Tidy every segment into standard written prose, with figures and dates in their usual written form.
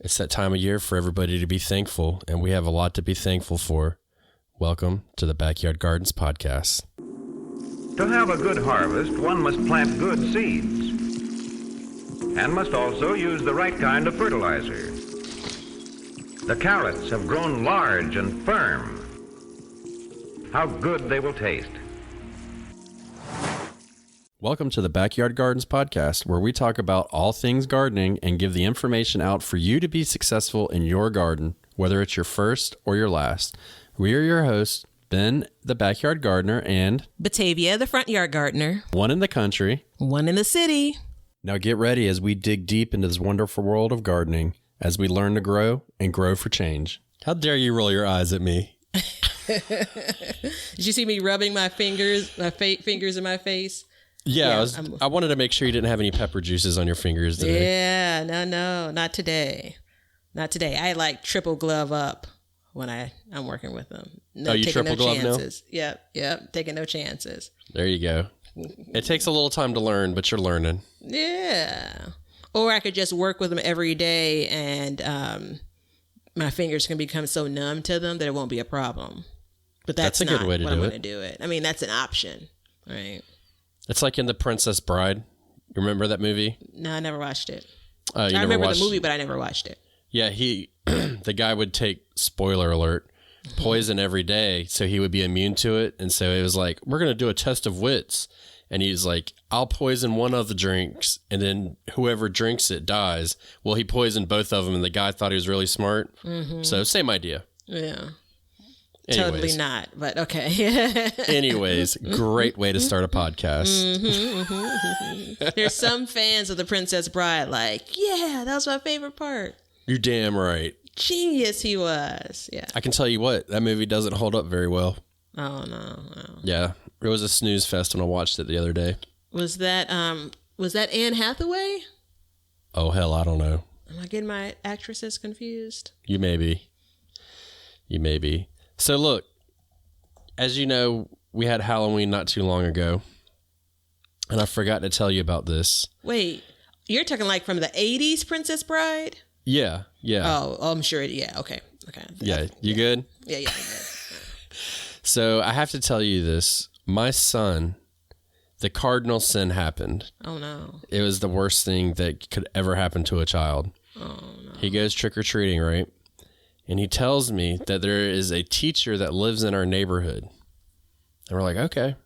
It's that time of year for everybody to be thankful, and we have a lot to be thankful for. Welcome to the Backyard Gardens Podcast. To have a good harvest, one must plant good seeds and must also use the right kind of fertilizer. The carrots have grown large and firm. How good they will taste. Welcome to the Backyard Gardens Podcast, where we talk about all things gardening and give the information out for you to be successful in your garden, whether it's your first or your last. We are your hosts, Ben, the Backyard Gardener, and Batavia, the Front Yard Gardener. one in the country, one in the city. Now get ready as we dig deep into this wonderful world of gardening, as we learn to grow and grow for change. How dare you roll your eyes at me? Did you see me rubbing my fingers, fingers in my face? Yeah, I wanted to make sure you didn't have any pepper juices on your fingers today. Yeah, no, not today. Not today. I like triple glove up when I'm working with them. No, you triple glove chances. Now? Yep, taking no chances. There you go. It takes a little time to learn, but you're learning. Yeah. Or I could just work with them every day and my fingers can become so numb to them that it won't be a problem. But that's a good way to what I'm do going to do it. I mean, that's an option, right? It's like in The Princess Bride. You remember that movie? No, I never watched it. I remember the movie, but I never watched it. Yeah, the guy would take, spoiler alert, poison every day so he would be immune to it. And so it was like, we're going to do a test of wits. And he's like, I'll poison one of the drinks, and then whoever drinks it dies. Well, he poisoned both of them, and the guy thought he was really smart. Mm-hmm. So same idea. Yeah. Anyways. Totally not, but okay. Anyways, great way to start a podcast. There's some fans of The Princess Bride like, yeah, that was my favorite part. You're damn right. Genius he was. Yeah. I can tell you what, that movie doesn't hold up very well. Oh, no. Yeah, it was a snooze fest when I watched it the other day. Was that Anne Hathaway? Oh, hell, I don't know. Am I getting my actresses confused? You may be. So look, as you know, we had Halloween not too long ago, and I forgot to tell you about this. Wait, you're talking like from the 80s Princess Bride? Yeah. Oh, I'm sure. Yeah, okay. Yeah, you good? Yeah, I'm good. So I have to tell you this. My son, the cardinal sin happened. Oh, no. It was the worst thing that could ever happen to a child. Oh, no. He goes trick-or-treating, right? And he tells me that there is a teacher that lives in our neighborhood. And we're like, okay.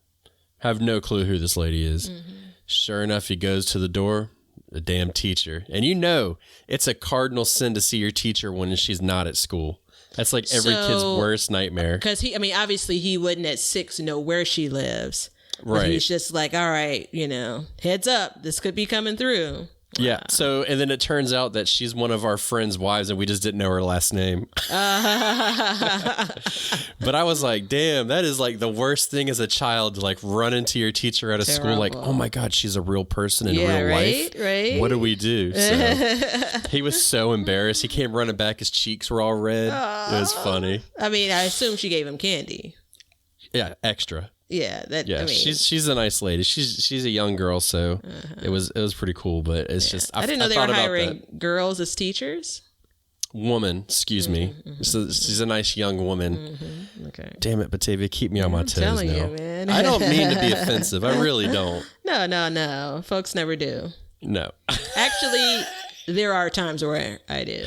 Have no clue who this lady is. Mm-hmm. Sure enough, he goes to the door, a damn teacher. And you know, it's a cardinal sin to see your teacher when she's not at school. That's like every kid's worst nightmare. Because obviously he wouldn't at 6 know where she lives. Right. He's just like, all right, heads up, this could be coming through. Yeah. So, and then it turns out that she's one of our friends' wives and we just didn't know her last name. But I was like, damn, that is like the worst thing as a child to like run into your teacher at a school. Like, oh my God, she's a real person in real life. Right. What do we do? So he was so embarrassed. He came running back. His cheeks were all red. It was funny. I mean, I assume she gave him candy. Yeah. Extra. Yeah, she's a nice lady. She's a young girl, so it was pretty cool. But it's just I didn't know they were hiring girls as teachers. Woman, excuse me. So she's a nice young woman. Mm-hmm. Okay. Damn it, Batavia, keep me on my toes now. I'm telling you, man. I don't mean to be offensive. I really don't. No. Folks never do. No. Actually, there are times where I do.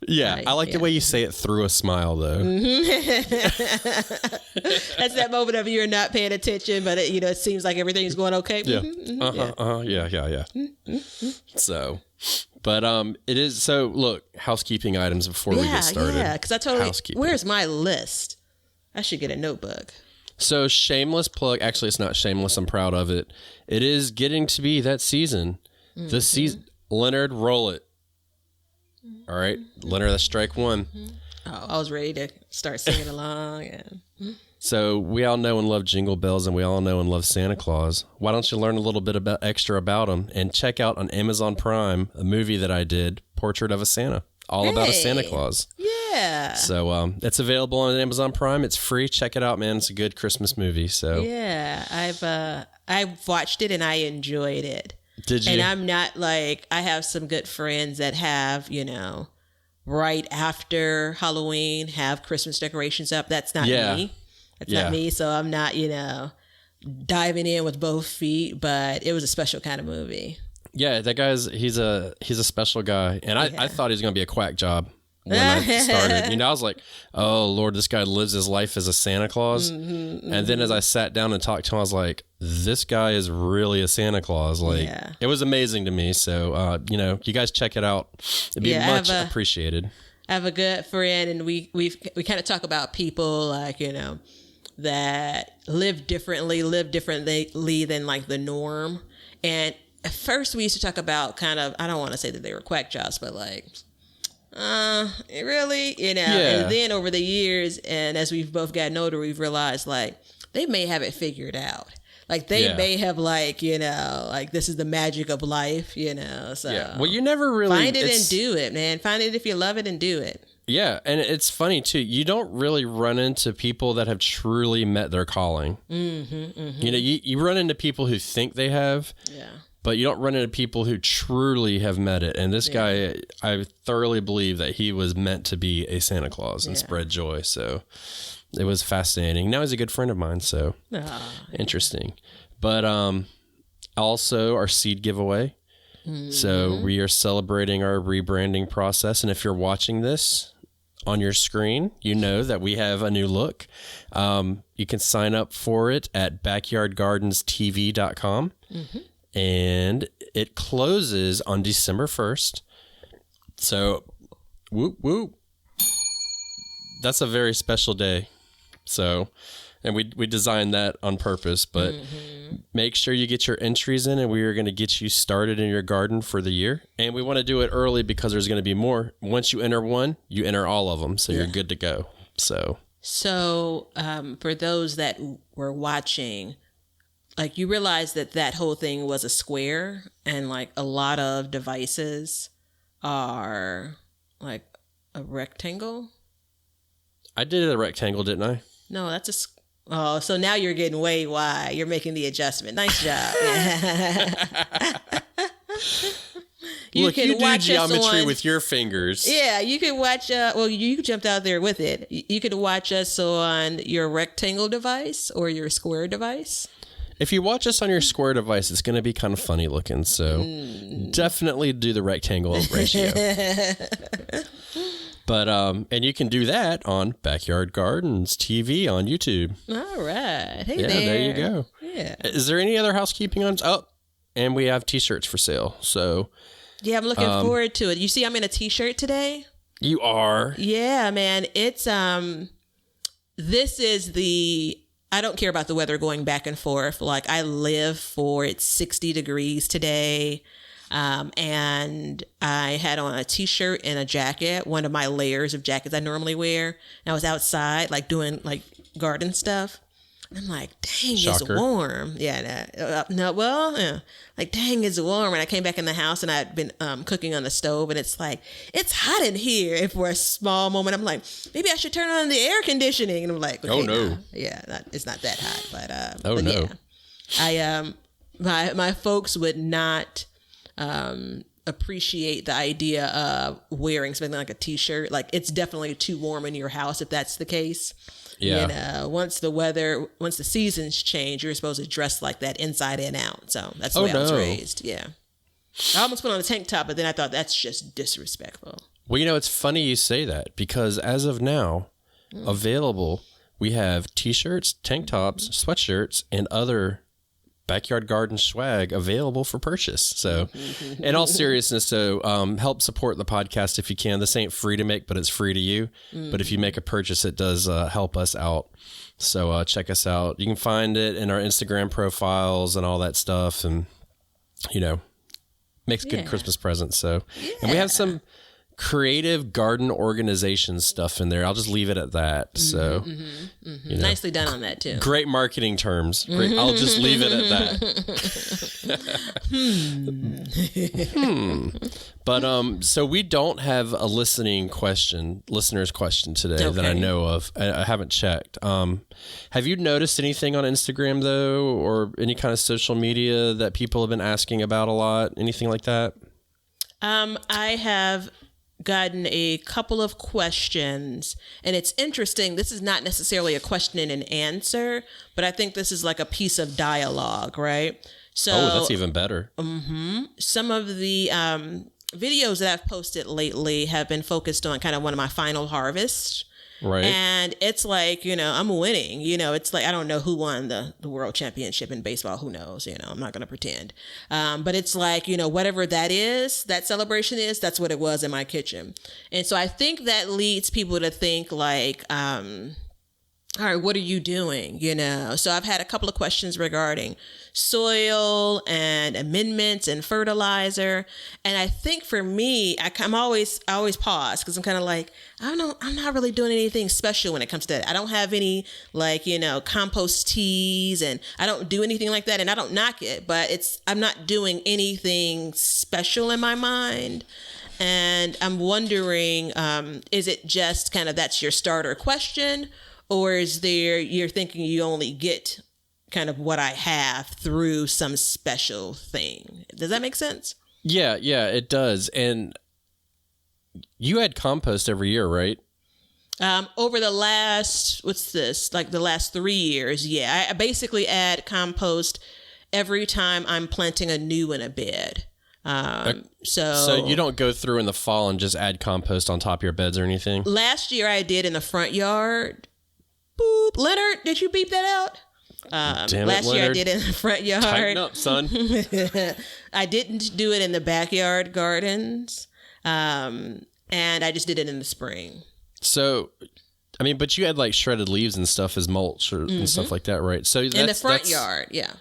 Yeah, I like the way you say it through a smile, though. Mm-hmm. That's that moment of you're not paying attention, but it seems like everything's going okay. Yeah. Mm-hmm. Yeah. Mm-hmm. So, but it is. So, look, housekeeping items before we get started. Yeah, because where's my list? I should get a notebook. So, shameless plug. Actually, it's not shameless. I'm proud of it. It is getting to be that season. Mm-hmm. This season, Leonard, roll it. All right, Leonard, that's strike one. Oh, I was ready to start singing along. So we all know and love Jingle Bells, and we all know and love Santa Claus. Why don't you learn a little bit extra about them and check out on Amazon Prime a movie that I did, Portrait of a Santa, all about a Santa Claus. Yeah. So it's available on Amazon Prime. It's free. Check it out, man. It's a good Christmas movie. So yeah, I've watched it and I enjoyed it. Did you? And I'm not like, I have some good friends that have, right after Halloween have Christmas decorations up. That's not me. That's not me. So I'm not, diving in with both feet, but it was a special kind of movie. Yeah, that guy's he's a special guy, and I thought he was going to be a quack job when I started. I was like, oh Lord, this guy lives his life as a Santa Claus. And then as I sat down and talked to him, I was like, this guy is really a Santa Claus. Like, it was amazing to me. So, you guys check it out. It'd be much appreciated. I have a good friend, and we kind of talk about people like, that live differently than like the norm. And at first we used to talk about kind of, I don't want to say that they were quack jobs, but like, really, and then over the years, and as we've both gotten older, we've realized like they may have it figured out. Like they may have like, like this is the magic of life, so well, you never really find it and do it, man. Find it if you love it and do it. Yeah. And it's funny too. You don't really run into people that have truly met their calling. You run into people who think they have, but you don't run into people who truly have met it. And this guy, I thoroughly believe that he was meant to be a Santa Claus and spread joy. So it was fascinating. Now he's a good friend of mine. So interesting. But also our seed giveaway. So we are celebrating our rebranding process. And if you're watching this on your screen, you know that we have a new look. You can sign up for it at backyardgardenstv.com. And it closes on December 1st. So, whoop, whoop. That's a very special day. So, and we designed that on purpose, but make sure you get your entries in, and we are going to get you started in your garden for the year. And we want to do it early because there's going to be more. Once you enter one, you enter all of them. So you're good to go. So for those that were watching, like you realize that whole thing was a square, and like a lot of devices are like a rectangle. I did a rectangle, didn't I? No, that's oh, so now you're getting way wide. You're making the adjustment. Nice job. You do geometry with your fingers. Yeah, you could watch. You jumped out there with it. You could watch us on your rectangle device or your square device. If you watch us on your square device, it's going to be kind of funny looking. So definitely do the rectangle ratio. But, and you can do that on Backyard Gardens TV on YouTube. All right. Hey, there you go. Yeah. Is there any other housekeeping on? Oh, and we have t-shirts for sale. So yeah, I'm looking forward to it. You see, I'm in a t-shirt today. You are? Yeah, man. It's, this is I don't care about the weather going back and forth. Like I live for it's 60 degrees today. And I had on a t-shirt and a jacket, one of my layers of jackets I normally wear. And I was outside, like doing like garden stuff. And I'm like, dang, Shocker. It's warm. Yeah. Like, dang, it's warm. And I came back in the house and I'd been cooking on the stove, and it's like, it's hot in here. And for a small moment, I'm like, maybe I should turn on the air conditioning. And I'm like, okay, oh no. nah. Yeah, it's not that hot. But, oh no. Yeah. My folks would not appreciate the idea of wearing something like a t-shirt. Like it's definitely too warm in your house if that's the case. Yeah. Once the seasons change, you're supposed to dress like that inside and out. So that's the way I was raised. Yeah. I almost put on a tank top, but then I thought that's just disrespectful. Well, it's funny you say that because as of now, available, we have t-shirts, tank tops, sweatshirts, and other Backyard Garden swag available for purchase. So in all seriousness, help support the podcast if you can. This ain't free to make, but it's free to you. But if you make a purchase, it does help us out. So check us out. You can find it in our Instagram profiles and all that stuff. And, makes good Christmas presents. So, and we have some creative garden organization stuff in there. I'll just leave it at that. So nicely done on that too. Great marketing terms. Great. I'll just leave it at that. But so we don't have a listener's question today that I know of. I haven't checked. Have you noticed anything on Instagram though, or any kind of social media that people have been asking about a lot? Anything like that? I have gotten a couple of questions, and it's interesting. This is not necessarily a question and answer, but I think this is like a piece of dialogue, right? So, that's even better. Some of the videos that I've posted lately have been focused on kind of one of my final harvests. Right. And it's like, I'm winning. It's like, I don't know who won the world championship in baseball. Who knows? I'm not going to pretend. But it's like, whatever that is, that celebration is, that's what it was in my kitchen. And so I think that leads people to think like, all right, what are you doing? So I've had a couple of questions regarding soil and amendments and fertilizer. And I think for me, I always pause because I'm kind of like, I'm not really doing anything special when it comes to that. I don't have any compost teas, and I don't do anything like that. And I don't knock it, but I'm not doing anything special in my mind. And I'm wondering, is it just kind of that's your starter question? Or is you're thinking you only get kind of what I have through some special thing? Does that make sense? Yeah, it does. And you add compost every year, right? Over the last, the last 3 years, yeah. I basically add compost every time I'm planting a new in a bed. So you don't go through in the fall and just add compost on top of your beds or anything? Last year I did in the front yard. Boop. Leonard, did you beep that out? Damn it, last year I Leonard. did it in the front yard. Tighten up, son. I didn't do it in the backyard gardens. And I just did it in the spring. So, I mean, but you had like shredded leaves and stuff as mulch and stuff like that, right? So In the front yard, yeah.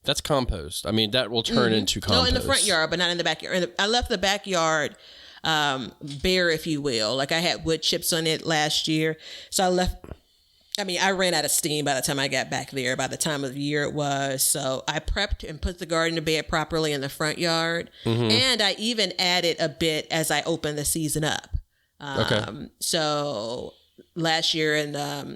That's compost. I mean, that will turn into compost. No, in the front yard, but not in the backyard. I left the backyard bare, if you will. Like I had wood chips on it last year. So I ran out of steam by the time I got back there, by the time of the year it was. So I prepped and put the garden to bed properly in the front yard. And I even added a bit as I opened the season up. Okay. So last year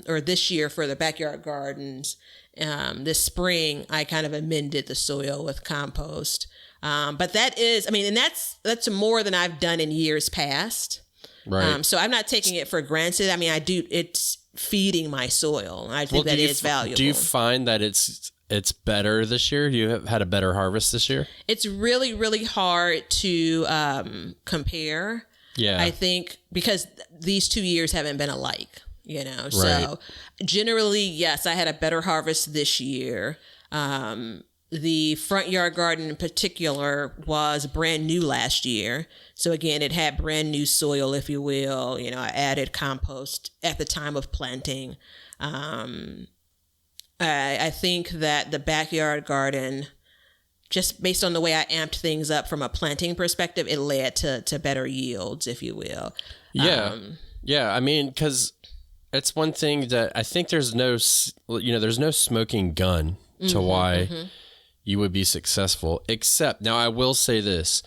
or this year for the backyard gardens, this spring, I kind of amended the soil with compost. But that is, and that's more than I've done in years past. Right. So I'm not taking it for granted. I do, it's feeding my soil. I think that is valuable. Do you find that it's better this year? You have had a better harvest this year? It's really, really hard to compare. Yeah. I think because these 2 years haven't been alike, So generally, yes, I had a better harvest this year. The front yard garden in particular was brand new last year. So again, it had brand new soil, if you will. I added compost at the time of planting. I think that the backyard garden, just based on the way I amped things up from a planting perspective, it led to better yields, if you will. Yeah. Because it's one thing that I think there's no smoking gun to why you would be successful. Except, now I will say this,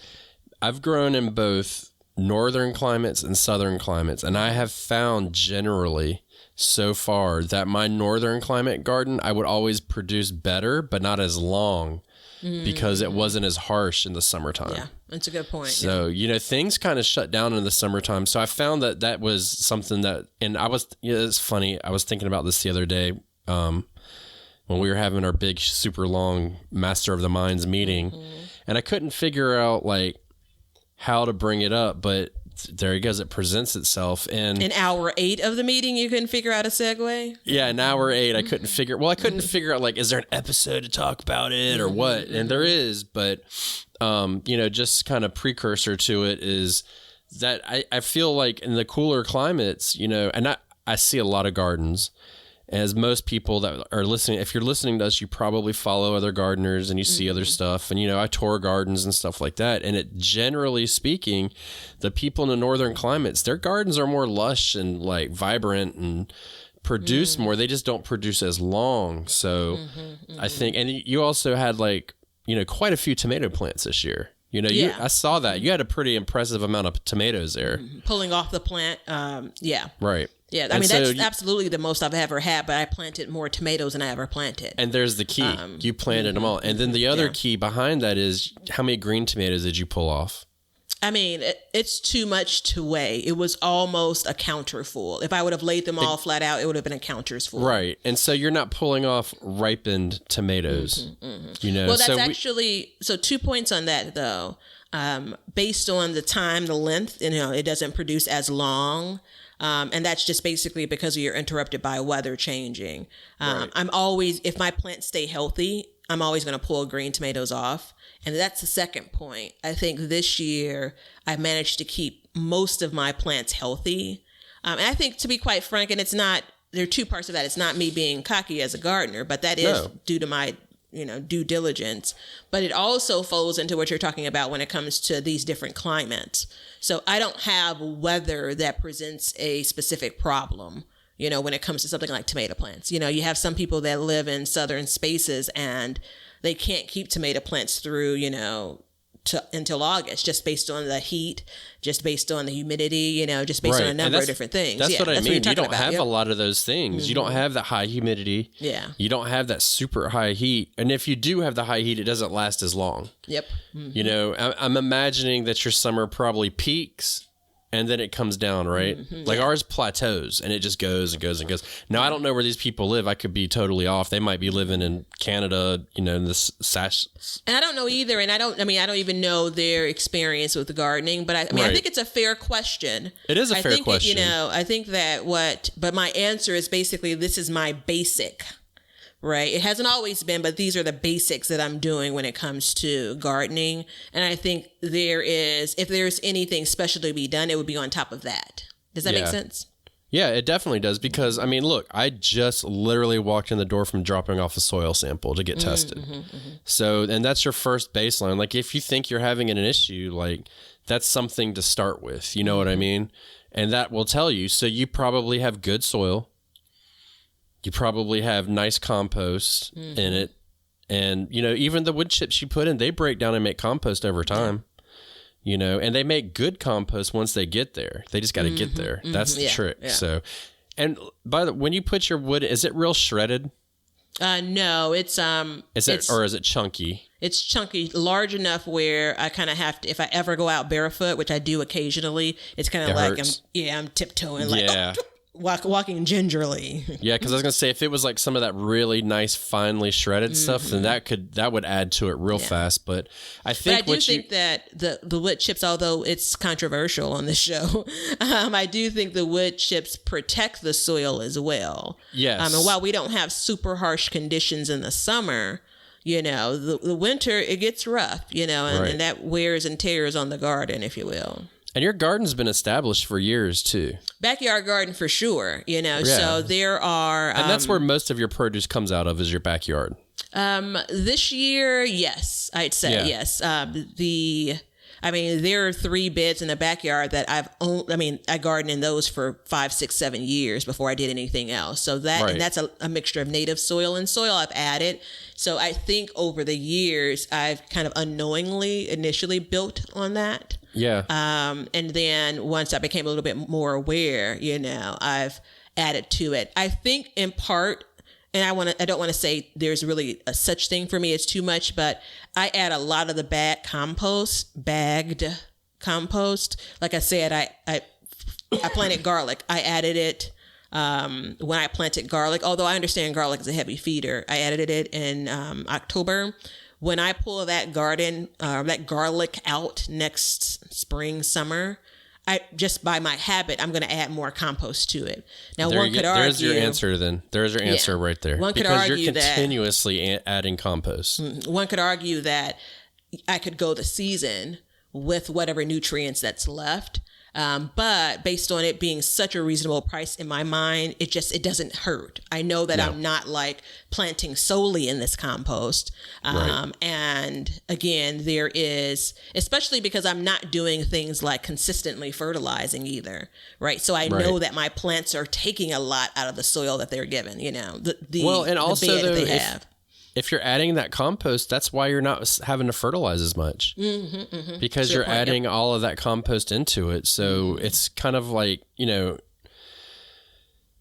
I've grown in both northern climates and southern climates, and I have found generally so far that my northern climate garden, I would always produce better, but not as long because it wasn't as harsh in the summertime. Yeah, that's a good point. So, things kind of shut down in the summertime. So I found that was something that, and I was, it's funny, I was thinking about this the other day, when we were having our big, super long Master of the Minds meeting, and I couldn't figure out like how to bring it up, but there it goes. It presents itself. And in hour 8 of the meeting, you couldn't figure out a segue? Yeah, in hour 8, I couldn't figure, figure out like, is there an episode to talk about it or what? And there is, but, just kind of precursor to it is that I feel like in the cooler climates, and I see a lot of gardens. As most people that are listening, if you're listening to us, you probably follow other gardeners and you see other stuff. And, I tour gardens and stuff like that. And it, generally speaking, the people in the northern climates, their gardens are more lush and like vibrant and produce more. They just don't produce as long. So I think, and you also had like, quite a few tomato plants this year. I saw that. You had a pretty impressive amount of tomatoes there. Pulling off the plant. Yeah. Right. Yeah, that's absolutely the most I've ever had, but I planted more tomatoes than I ever planted. And there's the key. You planted them all. And then the other key behind that is, how many green tomatoes did you pull off? I mean, it's too much to weigh. It was almost a counter full. If I would have laid them all flat out, it would have been a counter's full. Right. And so you're not pulling off ripened tomatoes, you know. Well, that's so 2 points on that, though. Based on the time, the length, you know, it doesn't produce as long. And that's just basically because you're interrupted by weather changing. Right. I'm always, if my plants stay healthy, I'm always going to pull green tomatoes off. And that's the second point. I think this year I managed to keep most of my plants healthy. And I think, to be quite frank, and it's not, there are two parts of that. It's not me being cocky as a gardener, but that is due to my, you know, due diligence. But it also folds into what you're talking about when it comes to these different climates. So I don't have weather that presents a specific problem, you know, when it comes to something like tomato plants. You know, you have some people that live in southern spaces and they can't keep tomato plants through, you know, until August, just based on the heat, just based on the humidity, you know, just based on a number of different things. That's what I mean. You don't have a lot of those things. Mm-hmm. You don't have that high humidity. Yeah. You don't have that super high heat. And if you do have the high heat, it doesn't last as long. Yep. Mm-hmm. You know, I'm imagining that your summer probably peaks and then it comes down, right? Mm-hmm, like ours plateaus and it just goes and goes and goes. Now, I don't know where these people live. I could be totally off. They might be living in Canada, you know, in this sash. And I don't know either. And I don't even know their experience with the gardening, but I think it's a fair question. It is a fair question. You know, I think that but my answer is basically, this is my basic. Right. It hasn't always been, but these are the basics that I'm doing when it comes to gardening. And I think if there's anything special to be done, it would be on top of that. Does that make sense? Yeah, it definitely does. Because, I mean, look, I just literally walked in the door from dropping off a soil sample to get tested. So, and that's your first baseline. Like, if you think you're having an issue, like, that's something to start with. You know what I mean? And that will tell you. So you probably have good soil. You probably have nice compost in it. And, you know, even the wood chips you put in, they break down and make compost over time, you know, and they make good compost once they get there. They just got to get there. That's the trick. Yeah. So, and when you put your wood, is it real shredded? No, it's, or is it chunky? It's chunky, large enough where I kind of have to, if I ever go out barefoot, which I do occasionally, it's kind of like, I'm tiptoeing like, walking gingerly. Yeah, because I was gonna say, if it was like some of that really nice, finely shredded stuff, then that would add to it real fast. But I think that the wood chips, although it's controversial on this show, I do think the wood chips protect the soil as well. Yes. And while we don't have super harsh conditions in the summer, you know, the winter, it gets rough, you know, and that wears and tears on the garden, if you will. And your garden's been established for years, too. Backyard garden for sure, you know. Yeah. So there are... and that's where most of your produce comes out of, is your backyard. This year, yes, I'd say yes. There are 3 beds in the backyard that I gardened in those for 5, 6, 7 years before I did anything else. So and that's a mixture of native soil and soil I've added. So I think over the years, I've kind of unknowingly initially built on that. Yeah. And then once I became a little bit more aware, you know, I've added to it. I think in part, and I don't want to say there's really a such thing for me, it's too much, but I add a lot of the bagged compost. Like I said, I planted garlic. I added it when I planted garlic, although I understand garlic is a heavy feeder. I added it in October. When I pull that garlic out next spring, summer, just by my habit, I'm going to add more compost to it. Now, one could argue... There's your answer then. There's your answer right there. One could argue because you're continuously adding compost. One could argue that I could go the season with whatever nutrients that's left. But based on it being such a reasonable price in my mind, it doesn't hurt. I know that I'm not like planting solely in this compost. And again, there is, especially because I'm not doing things like consistently fertilizing either. Right. So I know that my plants are taking a lot out of the soil that they're given, you know, the bed that they have. If you're adding that compost, that's why you're not having to fertilize as much, because you're adding all of that compost into it. So it's kind of like, you know,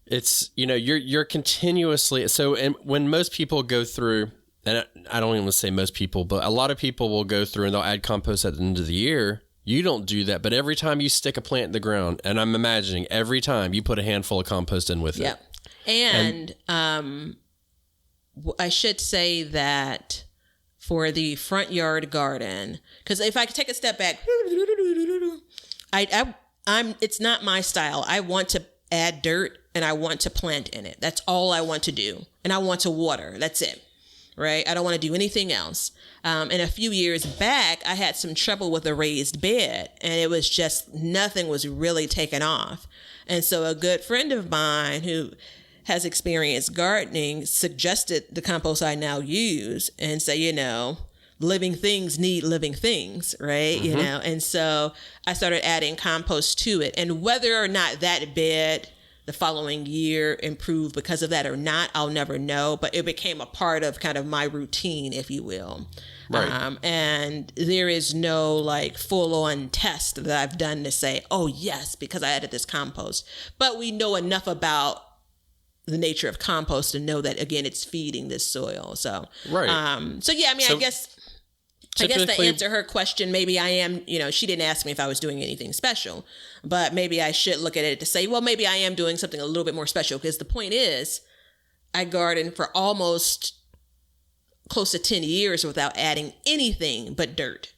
it's, you know, you're continuously. So, and when most people go through, and I don't even want to say most people, but a lot of people will go through and they'll add compost at the end of the year You don't do that, but every time you stick a plant in the ground, and I'm imagining every time you put a handful of compost in with it. And I should say that for the front yard garden, because if I could take a step back, it's not my style. I want to add dirt and I want to plant in it. That's all I want to do. And I want to water. That's it. Right? I don't want to do anything else. And a few years back, I had some trouble with a raised bed, and it was just nothing was really taken off. And so a good friend of mine who has experience gardening suggested the compost I now use and say, living things need living things, right? And so I started adding compost to it. And whether or not that bed the following year improved because of that or not, I'll never know. But it became a part of kind of my routine, if you will. Right. And there is no like full on test that I've done to say, oh, yes, because I added this compost. But we know enough about the nature of compost to know that, again, it's feeding this soil. So, right. I guess to answer her question, maybe I am, she didn't ask me if I was doing anything special, but maybe I should look at it to say, well, maybe I am doing something a little bit more special, because the point is I gardened for almost close to 10 years without adding anything but dirt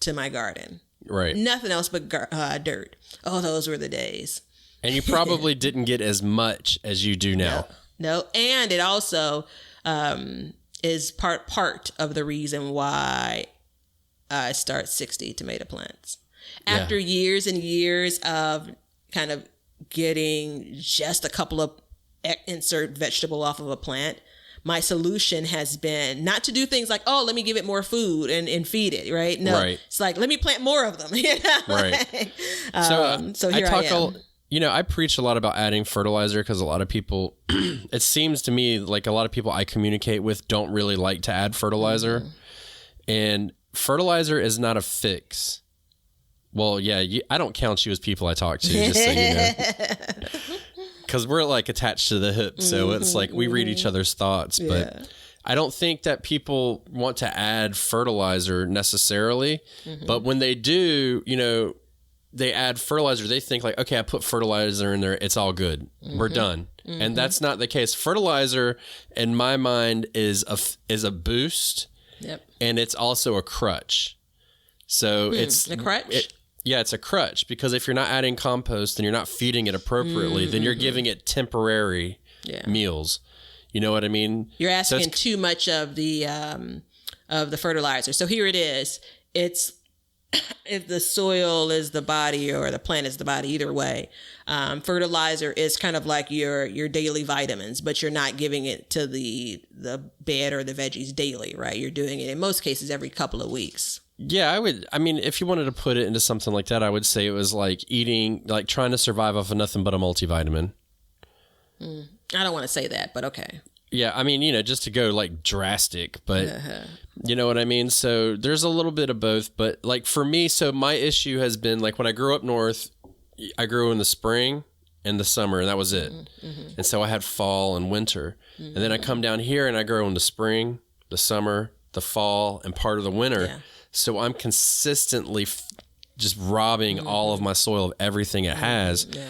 to my garden. Right. Nothing else but dirt. Oh, those were the days. And you probably didn't get as much as you do now. No. And it also is part of the reason why I start 60 tomato plants. After years and years of kind of getting just a couple of insert vegetable off of a plant, my solution has been not to do things like, oh, let me give it more food and feed it, right? No, It's like, let me plant more of them. Right. So here I am. I preach a lot about adding fertilizer because a lot of people, it seems to me like a lot of people I communicate with don't really like to add fertilizer. And fertilizer is not a fix. Well, I don't count you as people I talk to, just so you know. Because we're like attached to the hip. So it's like we read each other's thoughts. But I don't think that people want to add fertilizer necessarily. But when they do, they add fertilizer, they think like, okay, I put fertilizer in there, it's all good. We're done. And that's not the case. Fertilizer, in my mind, is a boost. Yep. And it's also a crutch. So it's a crutch. It's a crutch, because if you're not adding compost and you're not feeding it appropriately, then you're giving it temporary meals. You know what I mean? You're asking too much of the fertilizer. So here it is. It's if the soil is the body or the plant is the body, either way, fertilizer is kind of like your daily vitamins, but you're not giving it to the bed or the veggies daily, right? You're doing it in most cases every couple of weeks. Yeah, if you wanted to put it into something like that, I would say it was like trying to survive off of nothing but a multivitamin. I don't want to say that, but okay. Yeah, just to go like drastic, but you know what I mean? So there's a little bit of both, but like for me, so my issue has been like when I grew up north, I grew in the spring and the summer, and that was it. And so I had fall and winter. And then I come down here and I grow in the spring, the summer, the fall, and part of the winter. Yeah. So I'm consistently just robbing all of my soil of everything it has. Yeah.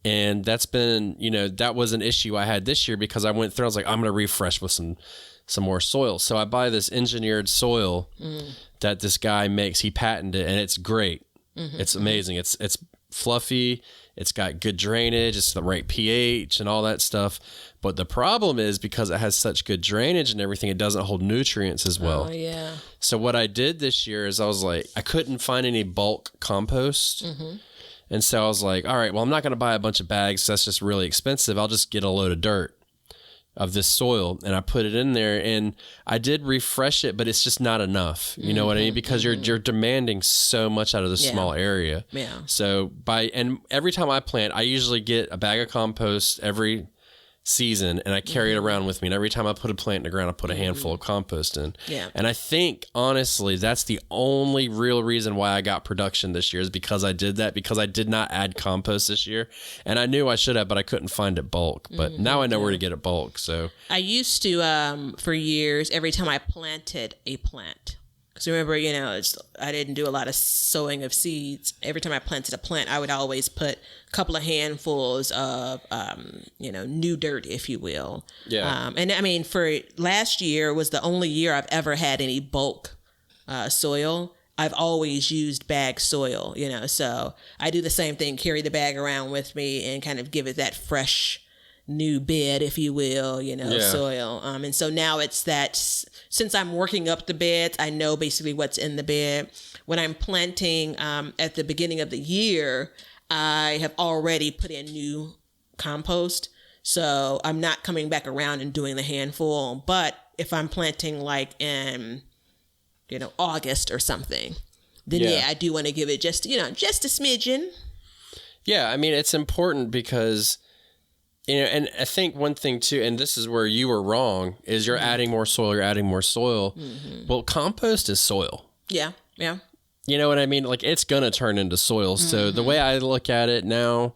And that's been, that was an issue I had this year, because I went through, I was like, I'm going to refresh with some more soil. So I buy this engineered soil that this guy makes. He patented it, and it's great. It's amazing. It's fluffy. It's got good drainage. It's the right pH and all that stuff. But the problem is, because it has such good drainage and everything, it doesn't hold nutrients as well. Oh, yeah. So what I did this year is I was like, I couldn't find any bulk compost. And so I was like, all right, well, I'm not going to buy a bunch of bags. That's just really expensive. I'll just get a load of dirt of this soil. And I put it in there, and I did refresh it, but it's just not enough. You know what I mean? Because you're demanding so much out of this small area. Yeah. So and every time I plant, I usually get a bag of compost every season, and I carry it around with me. And every time I put a plant in the ground, I put a handful of compost in. Yeah. And I think, honestly, that's the only real reason why I got production this year, is because I did that, because I did not add compost this year. And I knew I should have, but I couldn't find it bulk. But now I know where to get it bulk. So I used to, for years, every time I planted a plant, Because remember, I didn't do a lot of sowing of seeds. Every time I planted a plant, I would always put a couple of handfuls of, new dirt, if you will. Yeah. And I mean, for last year was the only year I've ever had any bulk soil. I've always used bag soil, so I do the same thing, carry the bag around with me and kind of give it that fresh new bed, if you will, soil. And so now it's that, since I'm working up the beds, I know basically what's in the bed. When I'm planting at the beginning of the year, I have already put in new compost. So I'm not coming back around and doing the handful. But if I'm planting like in, August or something, then I do want to give it just a smidgen. Yeah. I mean, it's important because, and I think one thing too, and this is where you were wrong, is you're adding more soil, Mm-hmm. Well, compost is soil. Yeah. Yeah. You know what I mean? Like, it's going to turn into soil. Mm-hmm. So the way I look at it now,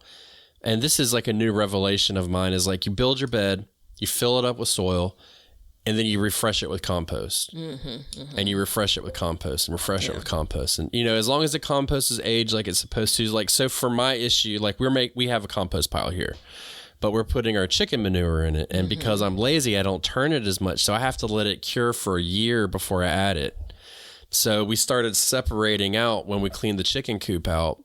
and this is like a new revelation of mine, is like you build your bed, you fill it up with soil, and then you refresh it with compost. Mm-hmm, mm-hmm. And you refresh it with compost and refresh it with compost. And, as long as the compost is aged like it's supposed to, like, so for my issue, like we have a compost pile here, but we're putting our chicken manure in it. And because I'm lazy, I don't turn it as much. So I have to let it cure for a year before I add it. So we started separating out when we cleaned the chicken coop out,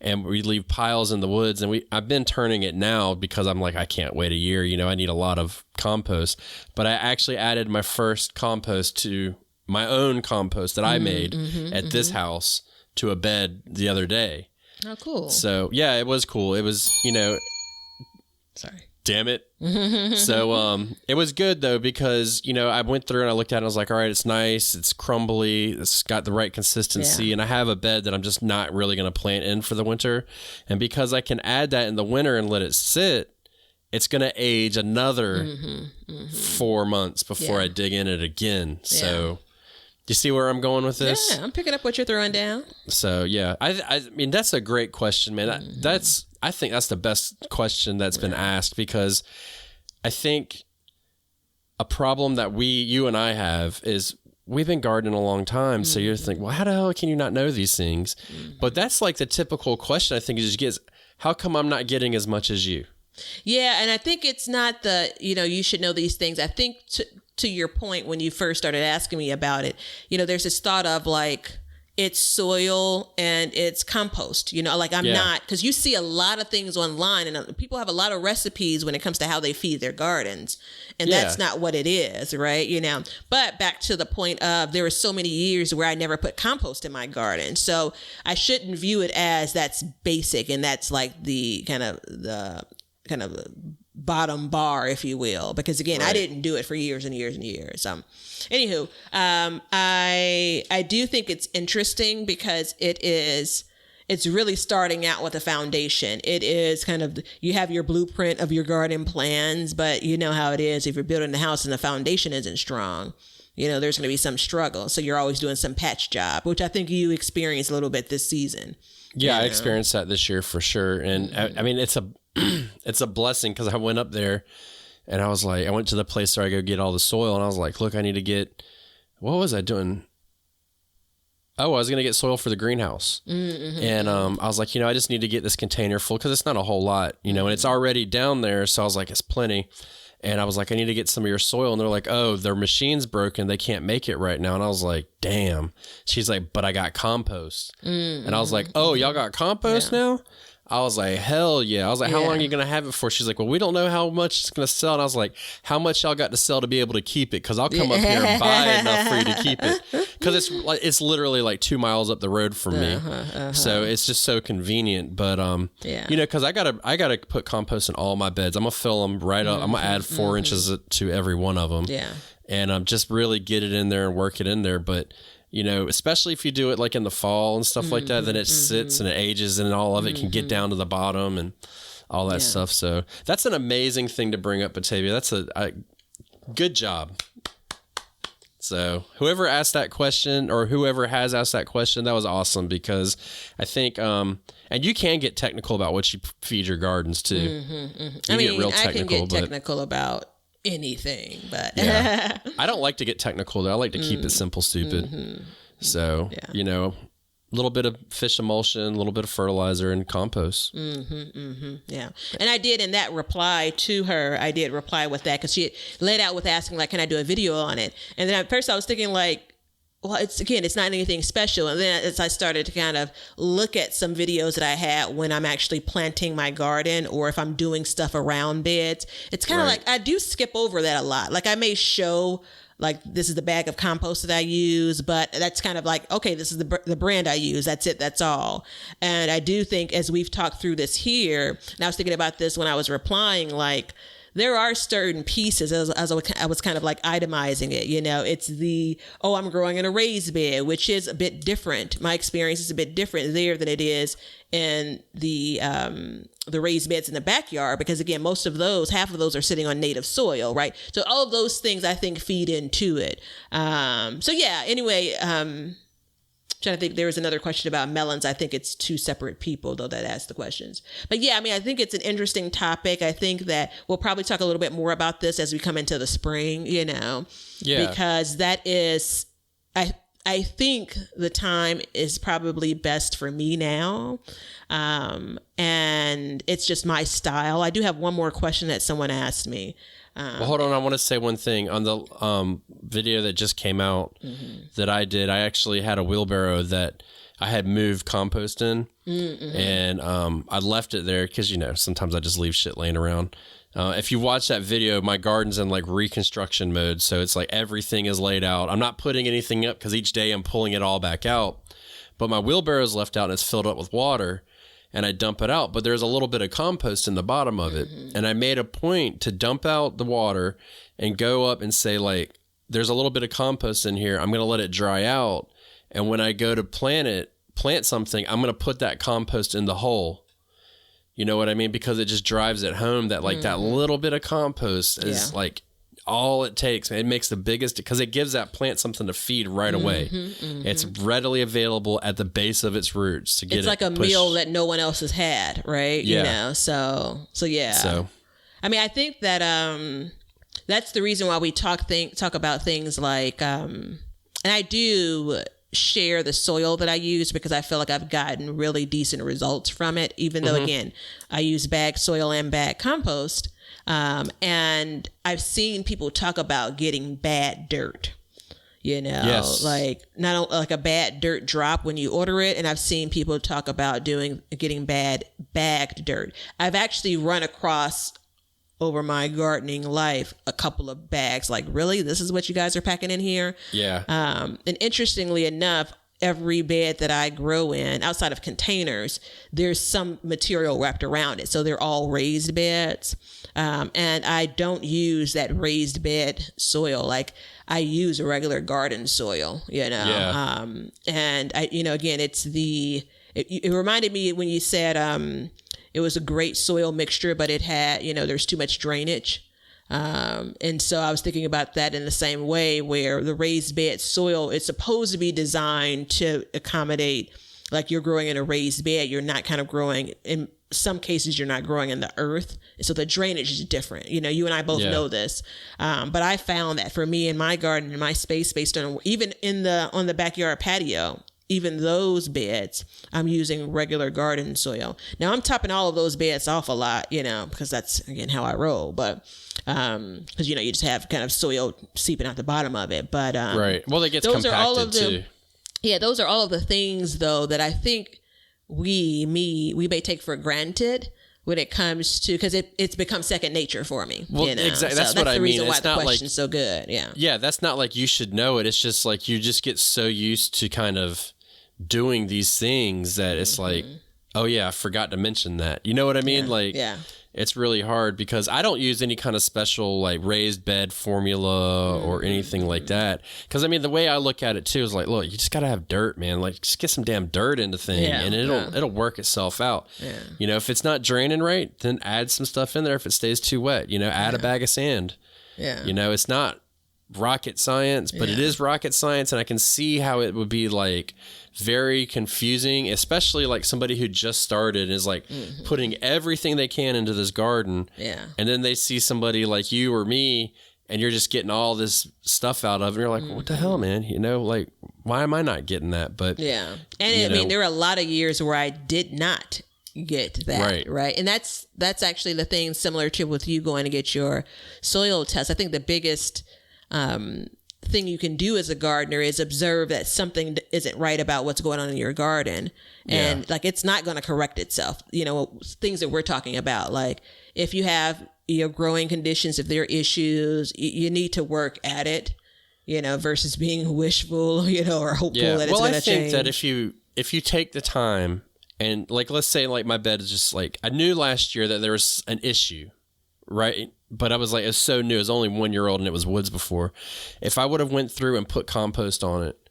and we leave piles in the woods. And I've been turning it now because I'm like, I can't wait a year. I need a lot of compost. But I actually added my first compost to my own compost that I made at this house to a bed the other day. Oh, cool. So yeah, it was cool. It was, Sorry. Damn it. So it was good though, because I went through and I looked at it and I was like, all right, it's nice, it's crumbly, it's got the right consistency, and I have a bed that I'm just not really going to plant in for the winter. And because I can add that in the winter and let it sit, it's going to age another 4 months before I dig in it again. So you see where I'm going with this? Yeah, I'm picking up what you're throwing down. So yeah, I mean, that's a great question, man. I think that's the best question that's been asked, because I think a problem that you and I have is we've been gardening a long time. So you're thinking, well, how the hell can you not know these things? But that's like the typical question I think is how come I'm not getting as much as you? Yeah. And I think it's not you should know these things. I think to your point, when you first started asking me about it, there's this thought of like, it's soil and it's compost, like I'm not, because you see a lot of things online and people have a lot of recipes when it comes to how they feed their gardens. And that's not what it is, right? But back to the point of, there were so many years where I never put compost in my garden. So I shouldn't view it as that's basic and that's like the kind of bottom bar, if you will, because again, I didn't do it for years and years and years. Anywho, I do think it's interesting because it's really starting out with a foundation. It is kind of, you have your blueprint of your garden plans, but you know how it is. If you're building a house and the foundation isn't strong, there's going to be some struggle. So you're always doing some patch job, which I think you experienced a little bit this season. Yeah, I experienced that this year for sure. And I mean, it's a blessing, because I went up there and I was like, I went to the place where I go get all the soil, and I was like, look, I need to get, what was I doing? Oh, I was going to get soil for the greenhouse. And I was like, I just need to get this container full, because it's not a whole lot, and it's already down there. So I was like, it's plenty. And I was like, I need to get some of your soil. And they're like, oh, their machine's broken, they can't make it right now. And I was like, damn. She's like, but I got compost. And I was like, oh, y'all got compost now? I was like, hell yeah. I was like, how long are you going to have it for? She's like, well, we don't know how much it's going to sell. And I was like, how much y'all got to sell to be able to keep it? Because I'll come up here and buy enough for you to keep it. Because it's literally like 2 miles up the road from me. So it's just so convenient. But, because I gotta put compost in all my beds. I'm going to fill them right up. I'm going to add 4 inches to every one of them. Yeah. And just really get it in there and work it in there. But, especially if you do it like in the fall and stuff like that, then it sits and it ages and all of it can get down to the bottom and all that stuff. So that's an amazing thing to bring up, Batavia. That's a good job. So whoever asked that question, or whoever has asked that question, that was awesome, because I think, and you can get technical about what you feed your gardens too. You I mean, get real technical, I can get technical about anything, but I don't like to get technical though. I like to keep it simple, stupid. So, you know, a little bit of fish emulsion, a little bit of fertilizer, and compost. Yeah. And I did, in that reply to her, I did reply with that, because she laid out with asking, like, can I do a video on it? And then at first I was thinking, like, well, it's not anything special. And then as I started to kind of look at some videos that I had when I'm actually planting my garden, or if I'm doing stuff around beds, it's kind of like I do skip over that a lot. Like, I may show, like, this is the bag of compost that I use, but that's kind of like, okay, this is the brand I use. That's it. That's all. And I do think, as we've talked through this here, and I was thinking about this when I was replying, like, there are certain pieces, as I was kind of like itemizing it, you know, it's I'm growing in a raised bed, which is a bit different. My experience is a bit different there than it is in the raised beds in the backyard, because again, half of those are sitting on native soil, right? So all of those things, I think, feed into it. So yeah, anyway, trying to think, there was another question about melons. I think it's two separate people, though, that asked the questions. But yeah, I mean, I think it's an interesting topic. I think that we'll probably talk a little bit more about this as we come into the spring, you know, because that is, I think the time is probably best for me now. And it's just my style. I do have one more question that someone asked me. Well, hold on. I want to say one thing on the video that just came out that I did. I actually had a wheelbarrow that I had moved compost in, and I left it there because, you know, sometimes I just leave shit laying around. If you watch that video, my garden's in like reconstruction mode. So it's like everything is laid out. I'm not putting anything up because each day I'm pulling it all back out. But my wheelbarrow is left out and it's filled up with water. And I dump it out, but there's a little bit of compost in the bottom of it. And I made a point to dump out the water and go up and say, like, there's a little bit of compost in here. I'm going to let it dry out. And when I go to plant something, I'm going to put that compost in the hole. You know what I mean? Because it just drives it home that, like, that little bit of compost is like all it takes. It makes the biggest, because it gives that plant something to feed right away. It's readily available at the base of its roots to get it's like a meal that no one else has had, right? Yeah. You know, so yeah. So, I mean, I think that that's the reason why we talk about things like, and I do share the soil that I use, because I feel like I've gotten really decent results from it, even though, again, I use bag soil and bag compost. And I've seen people talk about getting bad dirt, you know, like not like a bad dirt drop when you order it. And I've seen people talk about getting bad bagged dirt. I've actually run across, over my gardening life, a couple of bags. Like, really, this is what you guys are packing in here? Yeah. And interestingly enough, every bed that I grow in, outside of containers, there's some material wrapped around it. So they're all raised beds. And I don't use that raised bed soil. Like, I use a regular garden soil, you know? Yeah. And I, you know, again, it reminded me when you said, it was a great soil mixture, but it had, you know, there's too much drainage. And so I was thinking about that in the same way, where the raised bed soil, it's supposed to be designed to accommodate, like, you're growing in a raised bed. You're not kind of growing, in some cases, you're not growing in the earth. So the drainage is different. You know, you and I both know this. But I found that for me in my garden, in my space, based on, even on the backyard patio, even those beds, I'm using regular garden soil. Now, I'm topping all of those beds off a lot, you know, because that's, again, how I roll. But because, you know, you just have kind of soil seeping out the bottom of it. But right. Well, it gets compacted too. Yeah, those are all of the things, though, that I think we may take for granted when it comes to, because it's become second nature for me. Well, you know? Exactly. That's what I mean. That's the reason why it's the not question's like, so good. Yeah. Yeah, that's not like you should know it. It's just like you just get so used to kind of doing these things that it's like, oh yeah, I forgot to mention that. You know what I mean? It's really hard, because I don't use any kind of special, like, raised bed formula or anything like that. Because I mean, the way I look at it too is like, look, you just gotta have dirt, man. Like, just get some damn dirt in the thing, and it'll work itself out. Yeah. You know, if it's not draining right, then add some stuff in there. If it stays too wet, you know, add a bag of sand. Yeah. You know, it's not rocket science, but it is rocket science, and I can see how it would be, like, very confusing, especially like somebody who just started and is like putting everything they can into this garden. Yeah. And then they see somebody like you or me, and you're just getting all this stuff out of it. And you're like, what the hell, man? You know, like, why am I not getting that? But yeah. And I mean, there are a lot of years where I did not get that. Right. And that's actually the thing similar to with you going to get your soil test. I think the biggest thing you can do as a gardener is observe that something isn't right about what's going on in your garden. And like, it's not going to correct itself. You know, things that we're talking about, like if you have your growing conditions, if there are issues, you need to work at it, you know, versus being wishful, you know, or hopeful that it's going to change. That if you take the time and like, let's say like my bed is just like, I knew last year that there was an issue, right? But I was like, it's so new. It was only 1 year old and it was woods before. If I would have went through and put compost on it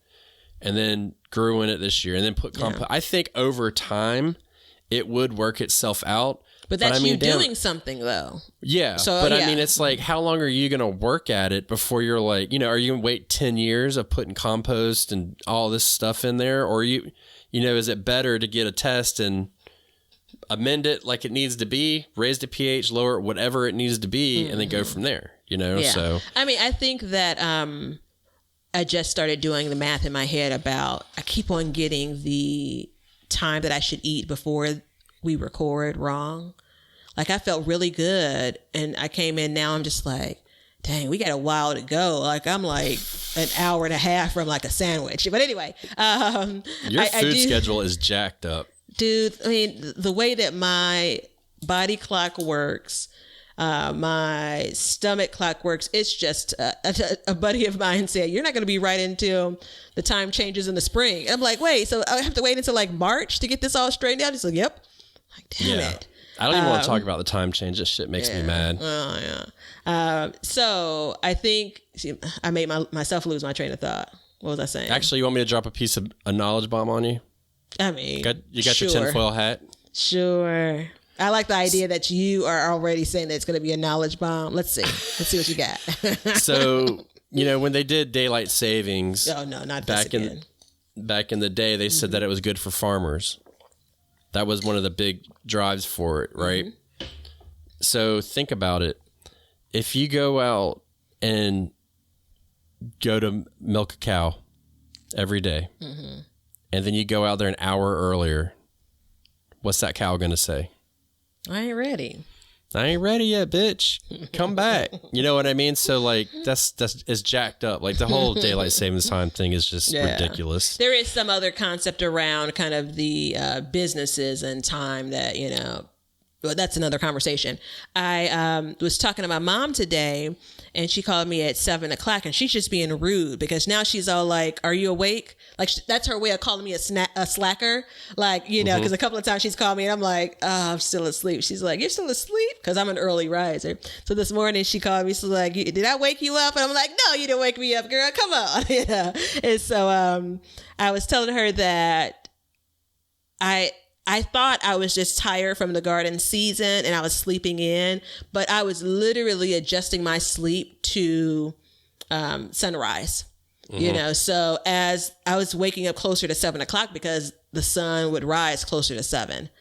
and then grew in it this year and then put compost, I think over time it would work itself out. But that's you doing something though. Yeah. So, but I mean, it's like, how long are you going to work at it before you're like, you know, are you going to wait 10 years of putting compost and all this stuff in there? Or you know, is it better to get a test and amend it like it needs to be, raise the pH, lower it, whatever it needs to be, and then go from there, you know? Yeah. So, I mean, I think that I just started doing the math in my head about, I keep on getting the time that I should eat before we record wrong. Like I felt really good and I came in, now I'm just like, dang, we got a while to go. Like I'm like an hour and a half from like a sandwich. But anyway, your food schedule is jacked up. Dude, I mean, the way that my body clock works, my stomach clock works, it's just a buddy of mine said, you're not going to be right until the time changes in the spring. And I'm like, wait, so I have to wait until like March to get this all straightened out? He's like, yep. I'm like, damn it. I don't even want to talk about the time change. This shit makes me mad. Oh, yeah. So I think I made myself lose my train of thought. What was I saying? Actually, you want me to drop a piece of a knowledge bomb on you? I mean, you got your tinfoil hat? Sure. I like the idea that you are already saying that it's going to be a knowledge bomb. Let's see what you got. So, you know, when they did daylight savings. Oh, no, not back in the day, they said that it was good for farmers. That was one of the big drives for it, right? Mm-hmm. So think about it. If you go out and go to milk a cow every day, and then you go out there an hour earlier, what's that cow going to say? I ain't ready. I ain't ready yet, bitch. Come back. You know what I mean? So like that's jacked up. Like the whole daylight savings time thing is just ridiculous. There is some other concept around kind of the businesses and time that, you know, well, that's another conversation. I was talking to my mom today and she called me at 7:00 and she's just being rude because now she's all like, are you awake? Like that's her way of calling me a slacker. Like, you know, because a couple of times she's called me and I'm like, oh, I'm still asleep. She's like, you're still asleep? Because I'm an early riser. So this morning she called me. She's like, did I wake you up? And I'm like, no, you didn't wake me up, girl. Come on. You know? And so I was telling her that I thought I was just tired from the garden season and I was sleeping in, but I was literally adjusting my sleep to sunrise, you know? So as I was waking up closer to 7:00 because the sun would rise closer to 7.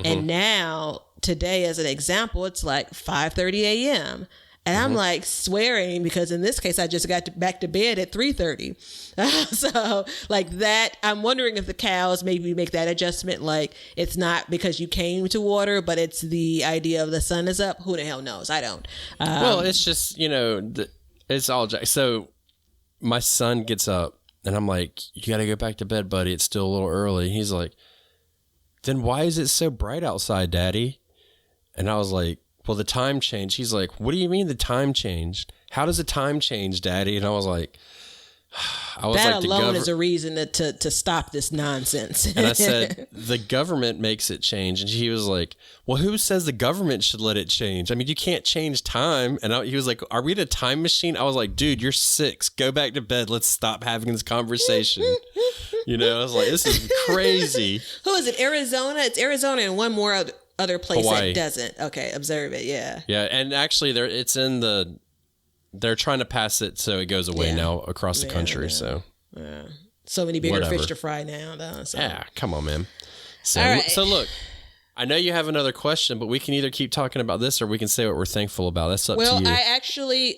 And now today, as an example, it's like 5:30 a.m. And I'm like swearing because in this case, I just got back to bed at 3:30. So like that, I'm wondering if the cows maybe make that adjustment. Like it's not because you came to water, but it's the idea of the sun is up. Who the hell knows? I don't. Well, it's just, you know, it's all so my son gets up and I'm like, you got to go back to bed, buddy. It's still a little early. He's like, then why is it so bright outside, Daddy? And I was like, well, the time changed. He's like, what do you mean the time changed? How does the time change, Daddy? And I was like, that alone is a reason to stop this nonsense. And I said, the government makes it change. And he was like, well, who says the government should let it change? I mean, you can't change time. And he was like, are we in a time machine? I was like, dude, you're 6. Go back to bed. Let's stop having this conversation. You know, I was like, this is crazy. Who is it? Arizona? It's Arizona and one more other place Hawaii. That doesn't. Okay, observe it. Yeah. Yeah, and actually, they're trying to pass it so it goes away now across the country. So many bigger fish to fry now, though. So. Yeah, come on, man. So, all right. So look, I know you have another question, but we can either keep talking about this or we can say what we're thankful about. That's up to you. Well,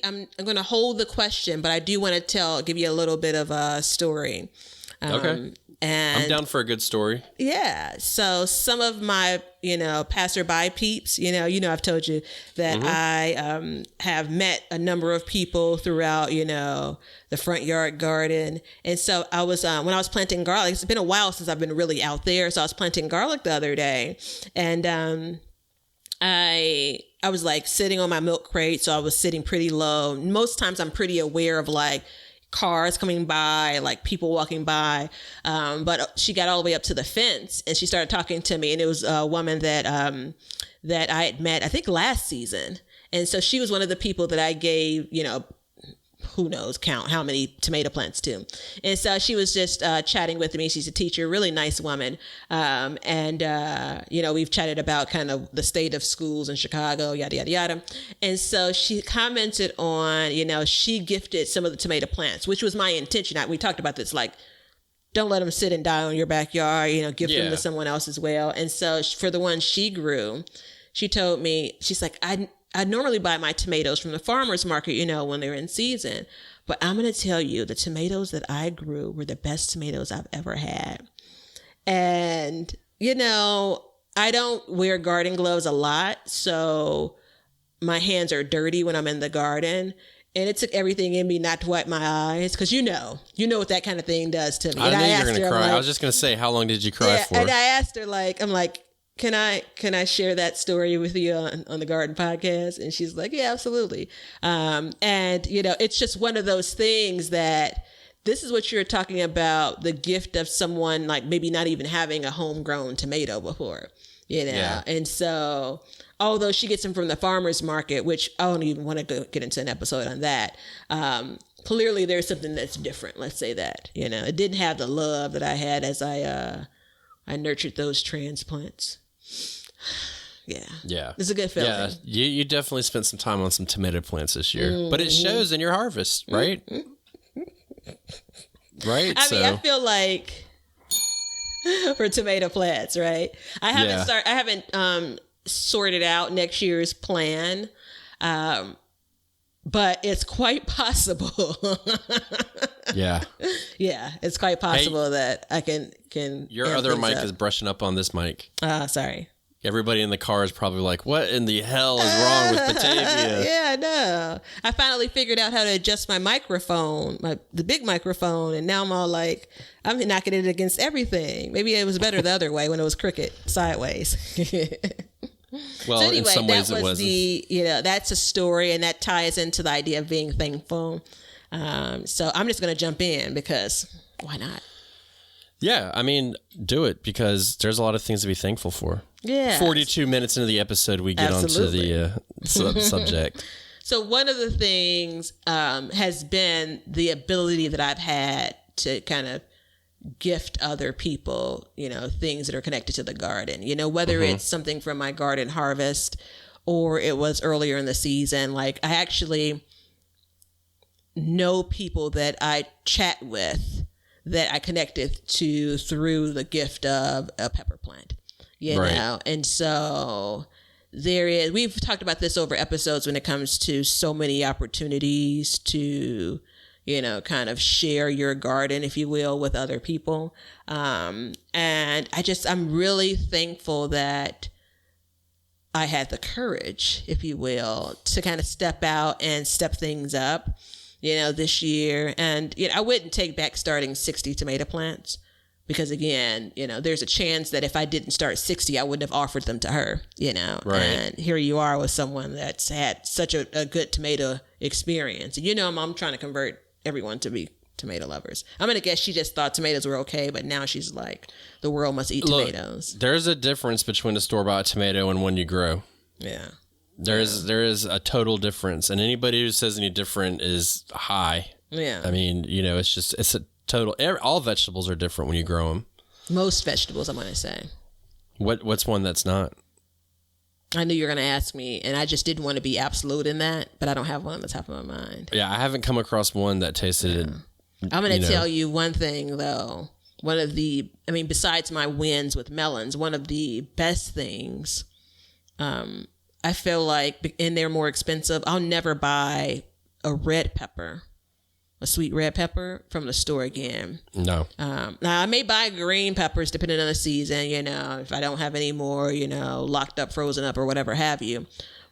I'm going to hold the question, but I do want to give you a little bit of a story. Okay. And I'm down for a good story. yeah. So some of my, passerby peeps, I've told you that I have met a number of people throughout, the front yard garden. And so I was, when I was planting garlic, it's been a while since I've been really out there. So I was planting garlic the other day, and I was like sitting on my milk crate. So I was sitting pretty low. Most times I'm pretty aware of like cars coming by, like people walking by. But she got all the way up to the fence and she started talking to me. And it was a woman that I had met, I think last season. And so she was one of the people that I gave, who knows, count how many tomato plants to. And so she was just chatting with me. She's a teacher, really nice woman. We've chatted about kind of the state of schools in Chicago, yada, yada, yada. And so she commented on, she gifted some of the tomato plants, which was my intention. We talked about this, like, don't let them sit and die on your backyard, give them to someone else as well. And so for the ones she grew, she told me, she's like, I normally buy my tomatoes from the farmer's market, when they're in season. But I'm going to tell you, the tomatoes that I grew were the best tomatoes I've ever had. And, I don't wear garden gloves a lot. So my hands are dirty when I'm in the garden. And it took everything in me not to wipe my eyes. Because you know what that kind of thing does to me. I knew you were going to cry. Like, I was just going to say, how long did you cry for? And I asked her, I'm like, can I share that story with you on the garden podcast? And she's like, yeah, absolutely. It's just one of those things that this is what you're talking about, the gift of someone like maybe not even having a homegrown tomato before, Yeah. And so, although she gets them from the farmer's market, which I don't even want to get into an episode on that. Clearly there's something that's different. Let's say that, it didn't have the love that I had as I nurtured those transplants. Yeah. It's a good feeling. Yeah. You definitely spent some time on some tomato plants this year, but it shows in your harvest, right? Right. I mean, I feel like for tomato plants, right? I haven't sorted out next year's plan. But it's quite possible. Yeah. Yeah, it's quite possible that I can. Your other mic is brushing up on this mic. Sorry. Everybody in the car is probably like, what in the hell is wrong with Batavia? Yeah, I know. I finally figured out how to adjust my microphone, the big microphone, and now I'm all like, I'm knocking it against everything. Maybe it was better the other way when it was crooked, sideways. Well, so anyway, in some ways it was. That's a story, and that ties into the idea of being thankful. So I'm just going to jump in because why not? Yeah, I mean, do it because there's a lot of things to be thankful for. Yeah. 42 minutes into the episode, we get Absolutely. onto the subject. So one of the things has been the ability that I've had to kind of gift other people, things that are connected to the garden, whether it's something from my garden harvest or it was earlier in the season. Like I actually know people that I chat with that I connected to through the gift of a pepper plant, know? And so we've talked about this over episodes when it comes to so many opportunities to, kind of share your garden, if you will, with other people. And I'm really thankful that I had the courage, if you will, to kind of step out and step things up, this year. And, I wouldn't take back starting 60 tomato plants because again, there's a chance that if I didn't start 60, I wouldn't have offered them to her, Right. And here you are with someone that's had such a good tomato experience. And, I'm trying to convert everyone to be tomato lovers. I'm going to guess she just thought tomatoes were okay, but now she's like, the world must eat tomatoes. There's a difference between a store-bought tomato and one you grow. Yeah. There is a total difference, and anybody who says any different is high. Yeah. I mean, it's a total. All vegetables are different when you grow them. Most vegetables, I'm going to say. What's one that's not? I knew you were going to ask me, and I just didn't want to be absolute in that, but I don't have one on the top of my mind. Yeah, I haven't come across one that tasted. I'm going to tell you one thing though. Besides my wins with melons, one of the best things. I feel like, and they're more expensive, I'll never buy a red pepper a sweet red pepper from the store again. No. Now I may buy green peppers depending on the season, if I don't have any more, locked up, frozen up, or whatever have you.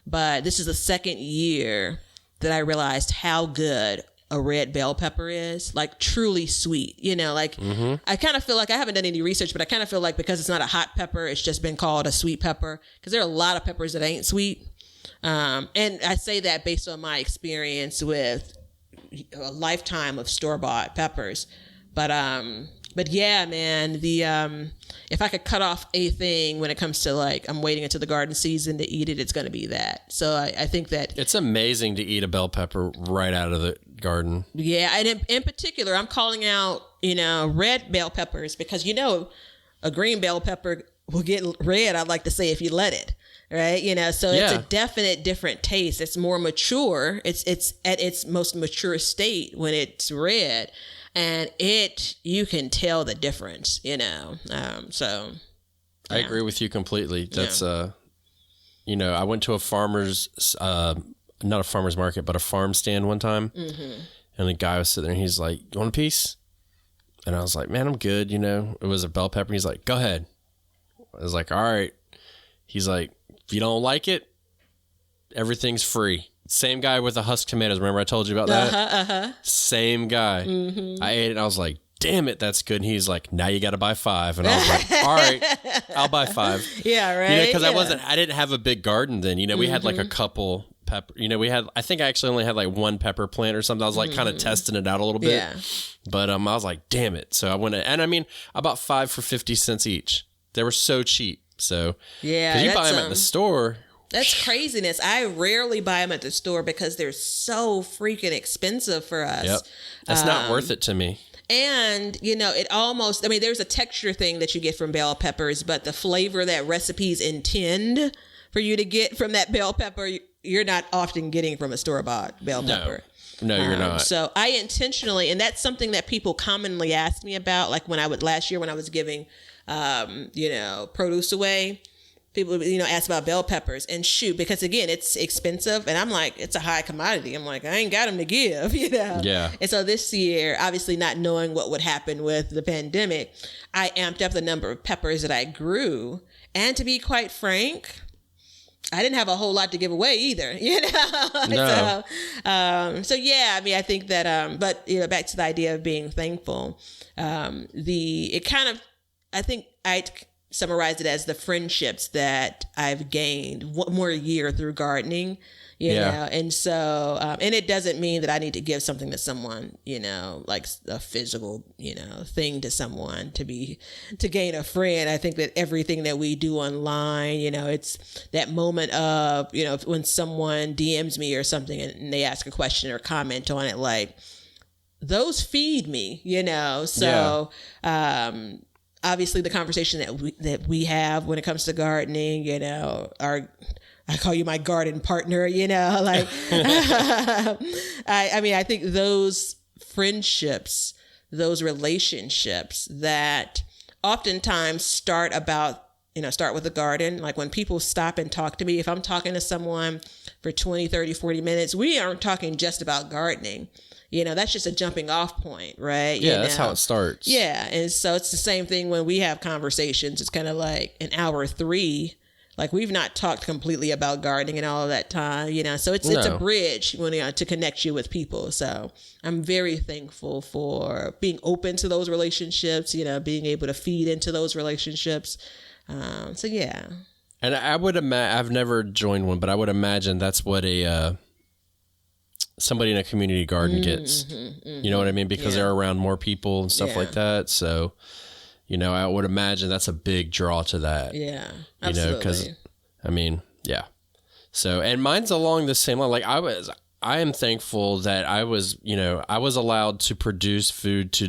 But this is the second year that I realized how good a red bell pepper is, like truly sweet, I kind of feel like I haven't done any research, but I kind of feel like because it's not a hot pepper, it's just been called a sweet pepper, because there are a lot of peppers that ain't sweet. And I say that based on my experience with a lifetime of store-bought peppers. But yeah, man, if I could cut off a thing when it comes to like, I'm waiting until the garden season to eat it, it's going to be that. So I think that it's amazing to eat a bell pepper right out of the garden. Yeah. And in particular, I'm calling out, red bell peppers because, a green bell pepper will get red. I'd like to say if you let it. Right. So it's a definite different taste. It's more mature. It's at its most mature state when it's red. And you can tell the difference, so. I agree with you completely. That's, I went to a farmer's, not a farmer's market, but a farm stand one time. Mm-hmm. And the guy was sitting there and he's like, "You want a piece?" And I was like, "Man, I'm good." It was a bell pepper. He's like, "Go ahead." I was like, "All right." He's like, "If you don't like it, everything's free." Same guy with the husk tomatoes. Remember I told you about that? Same guy. Mm-hmm. I ate it and I was like, "Damn it, that's good." And he's like, "Now you got to buy 5." And I was like, "All right, I'll buy 5." Yeah, right. Because I didn't have a big garden then. We had like a couple pepper. I think I actually only had like one pepper plant or something. I was like kind of testing it out a little bit. Yeah. But I was like, "Damn it." So I went, and I bought 5 for 50 cents each. They were so cheap. So yeah, because you buy them at the store. That's craziness. I rarely buy them at the store because they're so freaking expensive for us. Yep. That's not worth it to me. And, it almost, there's a texture thing that you get from bell peppers, but the flavor that recipes intend for you to get from that bell pepper, you're not often getting from a store-bought bell pepper. No, you're not. So I intentionally, and that's something that people commonly ask me about, like last year when I was giving, produce away. People, ask about bell peppers, and shoot, because again, it's expensive, and I'm like, it's a high commodity. I'm like, I ain't got them to give, Yeah. And so this year, obviously not knowing what would happen with the pandemic, I amped up the number of peppers that I grew. And to be quite frank, I didn't have a whole lot to give away either, No. So yeah, I think that, but back to the idea of being thankful, I think I summarize it as the friendships that I've gained one more year through gardening, you know, and so, and it doesn't mean that I need to give something to someone, like a physical, thing to someone to gain a friend. I think that everything that we do online, it's that moment of, when someone DMs me or something and they ask a question or comment on it, like those feed me, so, obviously the conversation that we have when it comes to gardening, I call you my garden partner, like, I think those friendships, those relationships that oftentimes start with the garden. Like when people stop and talk to me, if I'm talking to someone for 20, 30, 40 minutes, we aren't talking just about gardening. That's just a jumping off point, right? Yeah, that's how it starts. Yeah. And so it's the same thing when we have conversations. It's kind of like an hour 3, like we've not talked completely about gardening and all of that time, so it's a bridge to connect you with people. So I'm very thankful for being open to those relationships, being able to feed into those relationships. So yeah. And I would imagine, I've never joined one, but I would imagine that's what somebody in a community garden gets, you know what I mean? Because they're around more people and stuff like that. So, I would imagine that's a big draw to that. Yeah, absolutely. Because, So, and mine's along the same line. Like I am thankful that I was allowed to produce food to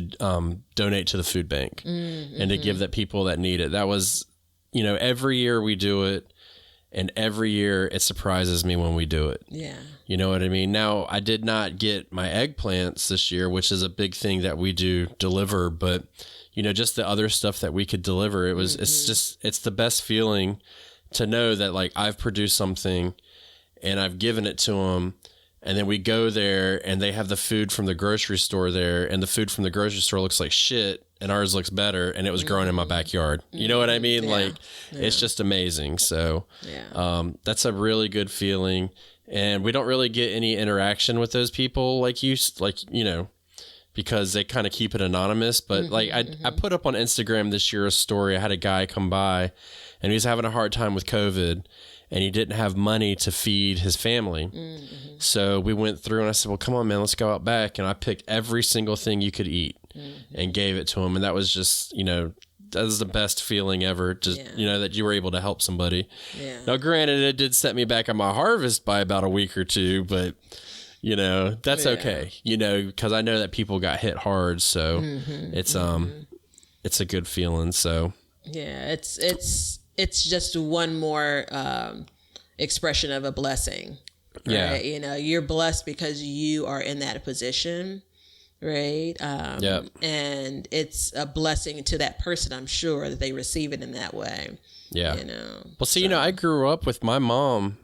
donate to the food bank and to give that people that need it. That was, every year we do it. And every year it surprises me when we do it. Yeah. You know what I mean? Now, I did not get my eggplants this year, which is a big thing that we do deliver. But, just the other stuff that we could deliver, it's the best feeling to know that like I've produced something and I've given it to them And then we go there and they have the food from the grocery store there, and the food from the grocery store looks like shit and ours looks better, and it was growing in my backyard. You know what I mean? Yeah. It's just amazing. So that's a really good feeling. And we don't really get any interaction with those people because they kind of keep it anonymous. But I put up on Instagram this year a story. I had a guy come by and he was having a hard time with COVID, and he didn't have money to feed his family. So we went through and I said, well, come on, man, let's go out back. And I picked every single thing you could eat and gave it to him. And that was just, that was the best feeling ever. Just, that you were able to help somebody. Yeah. Now, granted, it did set me back on my harvest by about a week or two, but that's okay, because I know that people got hit hard. So it's a good feeling. So yeah, it's just one more expression of a blessing. Right? Yeah. You're blessed because you are in that position. Right. And it's a blessing to that person, I'm sure, that they receive it in that way. Yeah. Well, see, I grew up with my mom.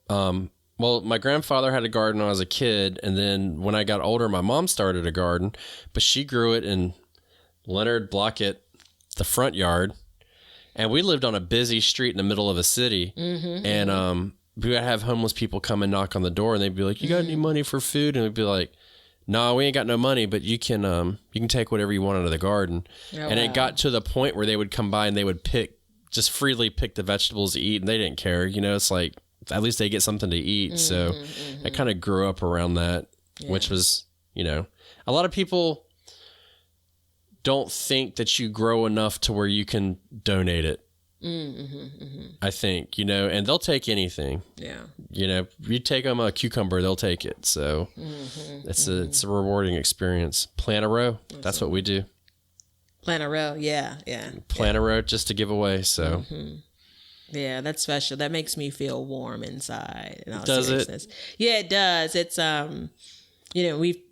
Well, my grandfather had a garden when I was a kid. And then when I got older, my mom started a garden, but she grew it in Leonard Blockett, the front yard. And we lived on a busy street in the middle of a city. And we would have homeless people come and knock on the door, and they'd be like, you got any money for food? And we'd be like, no, we ain't got no money, but you can take whatever you want out of the garden. It got to the point where they would come by and they would just freely pick the vegetables to eat, and they didn't care. It's like, at least they get something to eat. So I kind of grew up around that, which was, a lot of people don't think that you grow enough to where you can donate it. I think, and they'll take anything. Yeah. You take them a cucumber, they'll take it. So it's a rewarding experience. Plant a row. That's what we do. Plant a row. Yeah. Yeah. Plant a row just to give away. So yeah, that's special. That makes me feel warm inside. In all does seriousness. Yeah, it does. It's, we've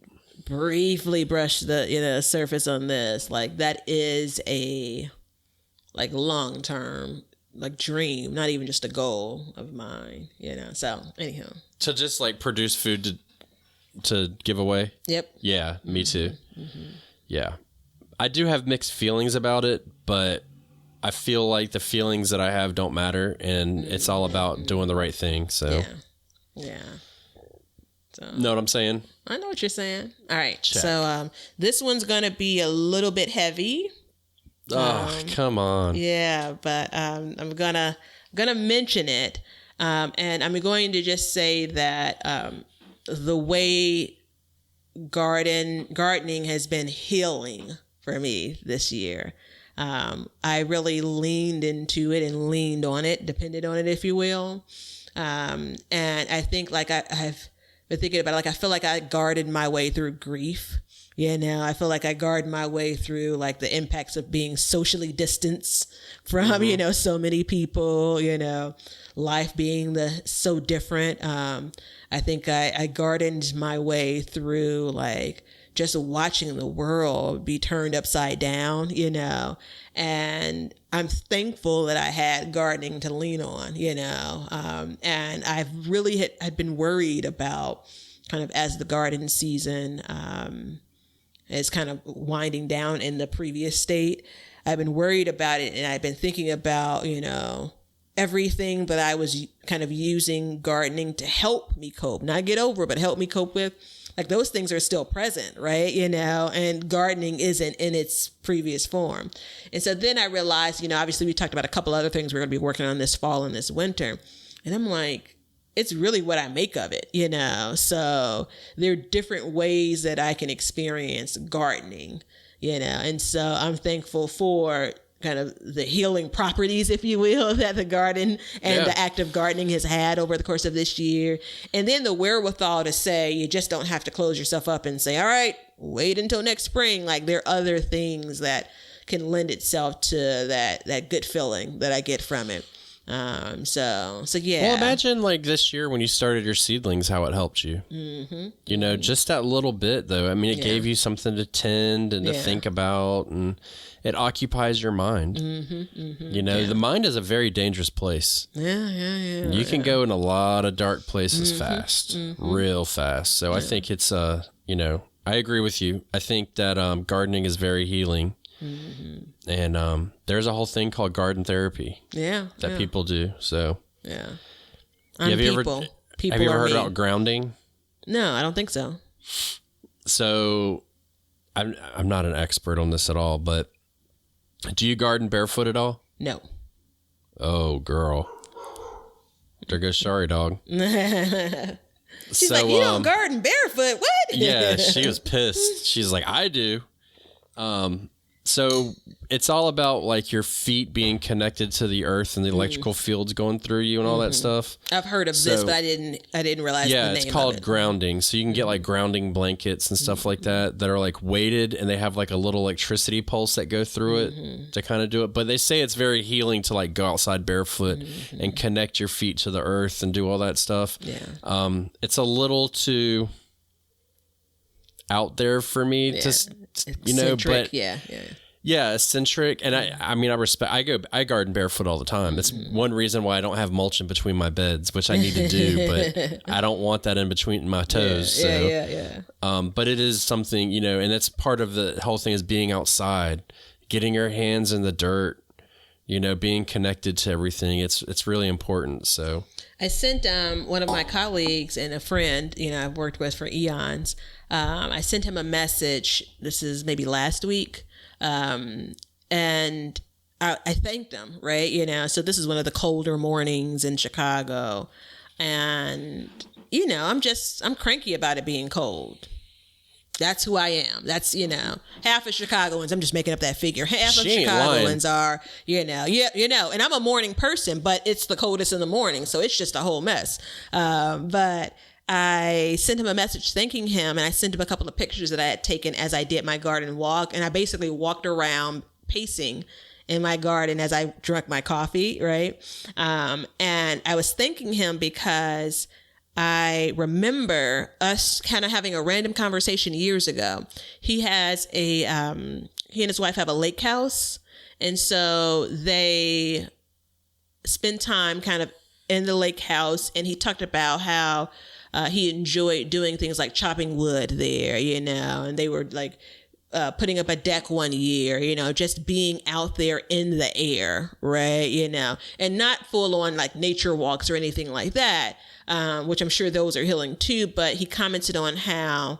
briefly brushed the surface on this. Like, that is a long-term dream, not even just a goal of mine, so anyhow, to just produce food to give away. Yep. Yeah, me too. Yeah, I do have mixed feelings about it, but I feel like the feelings that I have don't matter, and it's all about doing the right thing. So yeah. So, know what I'm saying? I know what you're saying. All right. Check. So this one's gonna be a little bit heavy. Oh, come on. Yeah, but I'm gonna mention it, and I'm going to just say that the way gardening has been healing for me this year. I really leaned into it and leaned on it, depended on it, if you will. And I think I've been thinking about it, I feel like I guarded my way through grief. I feel like I guard my way through the impacts of being socially distanced from, so many people, life being so different. I think I guarded my way through just watching the world be turned upside down, and I'm thankful that I had gardening to lean on, and I've really had been worried about kind of as the garden season, is kind of winding down in the previous state. I've been worried about it, and I've been thinking about, everything that I was kind of using gardening to help me cope, not get over, but help me cope with. Those things are still present, right? And gardening isn't in its previous form. And so then I realized, obviously we talked about a couple other things we're going to be working on this fall and this winter. And I'm like, it's really what I make of it, so there are different ways that I can experience gardening, and so I'm thankful for kind of the healing properties, if you will, that the garden and the act of gardening has had over the course of this year. And then the wherewithal to say, you just don't have to close yourself up and say, all right, wait until next spring. There are other things that can lend itself to that good feeling that I get from it. So yeah. Well, imagine like this year when you started your seedlings, how it helped you. You know, just that little bit though. I mean, it gave you something to tend and to think about, and it occupies your mind. You know, the mind is a very dangerous place. You can go in a lot of dark places fast, real fast. So I think it's, you know, I agree with you. I think that gardening is very healing. And there's a whole thing called garden therapy. That people do. So have you ever heard about grounding? No, I don't think so. So I'm not an expert on this at all, but do you garden barefoot at all? No. Oh, girl. There goes Shari dog. She's like, you don't garden barefoot. What? Yeah, she was pissed. She's like, I do. So it's all about like your feet being connected to the earth and the electrical fields going through you and all that stuff. I've heard of this, but I didn't realize the name of it. Yeah, it's called grounding. So you can get like grounding blankets and stuff like that are like weighted, and they have like a little electricity pulse that go through it to kind of do it. But they say it's very healing to like go outside barefoot and connect your feet to the earth and do all that stuff. It's a little too out there for me to, you know, but eccentric. And I mean, I garden barefoot all the time. It's one reason why I don't have mulch in between my beds, which I need to do, but I don't want that in between my toes. But it is something, you know, and it's part of the whole thing is being outside, getting your hands in the dirt, you know, being connected to everything. It's really important. So I sent one of my colleagues and a friend, you know, I've worked with for eons. I sent him a message. This is maybe last week. And I thanked him, right? You know, so this is one of the colder mornings in Chicago. And, you know, I'm cranky about it being cold. That's who I am. That's, you know, half of Chicagoans, I'm just making up that figure. Half of Chicagoans are, you know, and I'm a morning person, but it's the coldest in the morning. So it's just a whole mess. But I sent him a message thanking him, and I sent him a couple of pictures that I had taken as I did my garden walk. And I basically walked around pacing in my garden as I drank my coffee, right? And I was thanking him because I remember us kind of having a random conversation years ago. He and his wife have a lake house. And so they spend time kind of in the lake house. And he talked about how he enjoyed doing things like chopping wood there, you know, and they were like putting up a deck one year, you know, just being out there in the air, right? You know, and not full on like nature walks or anything like that, which I'm sure those are healing too. But he commented on how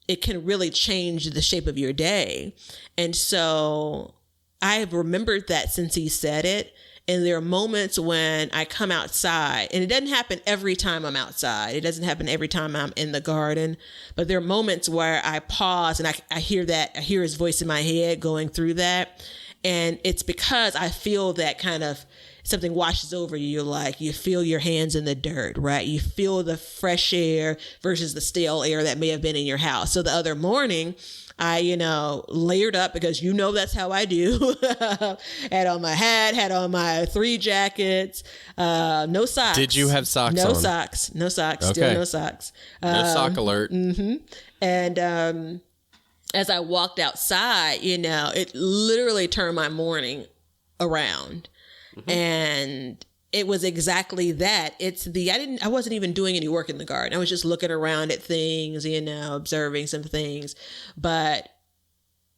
it can really change the shape of your day. And so I've remembered that since he said it. And there are moments when I come outside, and it doesn't happen every time I'm outside. It doesn't happen every time I'm in the garden, but there are moments where I pause and I hear his voice in my head going through that. And it's because I feel that kind of something washes over you, like you feel your hands in the dirt, right? You feel the fresh air versus the stale air that may have been in your house. So the other morning, I, you know, layered up because, you know, that's how I do. Had on my hat, had on my 3 jackets, no socks. Did you have socks on? No socks, okay. Still no socks. No sock alert. And as I walked outside, you know, it literally turned my morning around. And it was exactly that. I wasn't even doing any work in the garden. I was just looking around at things, you know, observing some things, but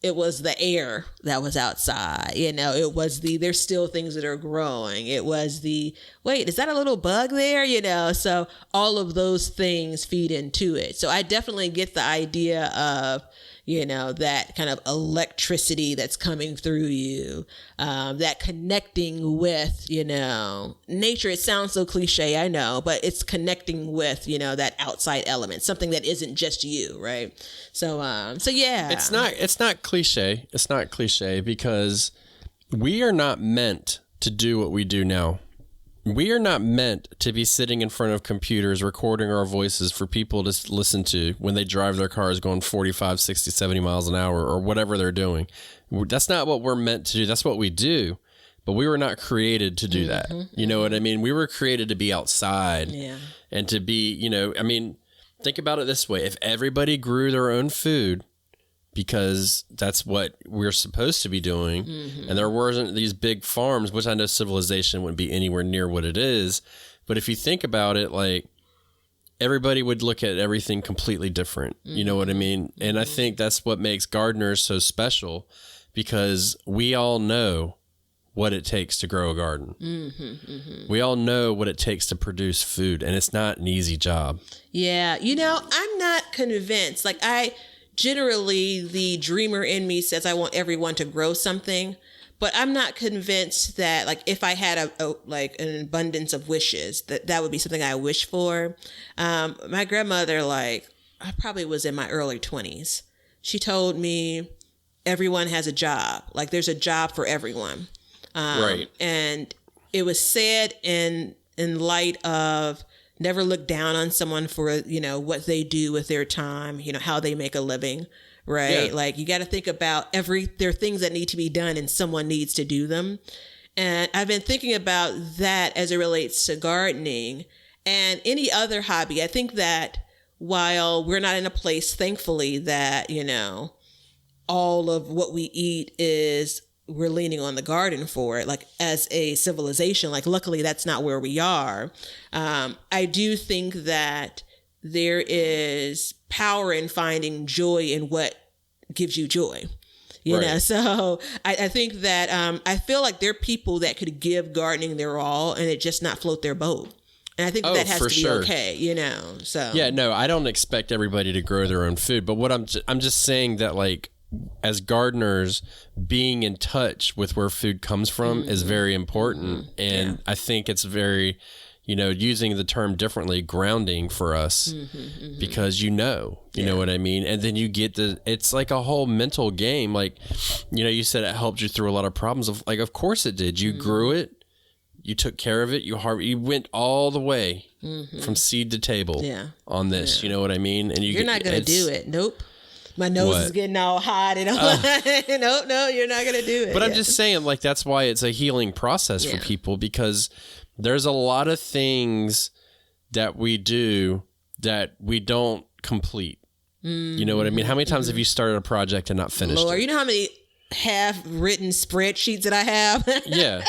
it was the air that was outside. You know, it was there's still things that are growing. It was wait, is that a little bug there? You know, so all of those things feed into it. So I definitely get the idea of, you know, that kind of electricity that's coming through you, that connecting with, you know, nature. It sounds so cliche, I know, but it's connecting with, you know, that outside element, something that isn't just you, right? So yeah. It's not cliche. It's not cliche because we are not meant to do what we do now. We are not meant to be sitting in front of computers recording our voices for people to listen to when they drive their cars going 45, 60, 70 miles an hour or whatever they're doing. That's not what we're meant to do. That's what we do. but we were not created to do that. You know what I mean? We were created to be outside and to be, you know, I mean, think about it this way. If everybody grew their own food, because that's what we're supposed to be doing, and there wasn't these big farms, which I know civilization wouldn't be anywhere near what it is. But if you think about it, like, everybody would look at everything completely different. You know what I mean? And I think that's what makes gardeners so special, because we all know what it takes to grow a garden. We all know what it takes to produce food, and it's not an easy job. Yeah. You know, I'm not convinced. Like, generally, the dreamer in me says I want everyone to grow something. But I'm not convinced that, like, if I had an abundance of wishes, that would be something I wish for. My grandmother, like, I probably was in my early 20s. She told me everyone has a job. Like, there's a job for everyone. Right. And it was said in light of never look down on someone for, you know, what they do with their time, you know, how they make a living. Right. Yeah. Like, you got to think about there are things that need to be done and someone needs to do them. And I've been thinking about that as it relates to gardening and any other hobby. I think that while we're not in a place, thankfully, that, you know, all of what we eat we're leaning on the garden for it, like, as a civilization, like, luckily that's not where we are. I do think that there is power in finding joy in what gives you joy, you know? So I think that, I feel like there are people that could give gardening their all and it just not float their boat. And I think that has to be okay, you know? So yeah, no, I don't expect everybody to grow their own food, but what I'm just saying that, like, as gardeners, being in touch with where food comes from is very important. And I think it's very, you know, using the term differently, grounding for us, because you know what I mean? And then you get it's like a whole mental game. Like, you know, you said it helped you through a lot of problems. Of course it did. You grew it, you took care of it, you went all the way from seed to table on this, you know what I mean? And you're not going to do it. Nope. My nose is getting all hot and no, you're not going to do it. But I'm just saying, like, that's why it's a healing process for people, because there's a lot of things that we do that we don't complete. You know what I mean? How many times have you started a project and not finished it? You know how many half-written spreadsheets that I have? Yeah.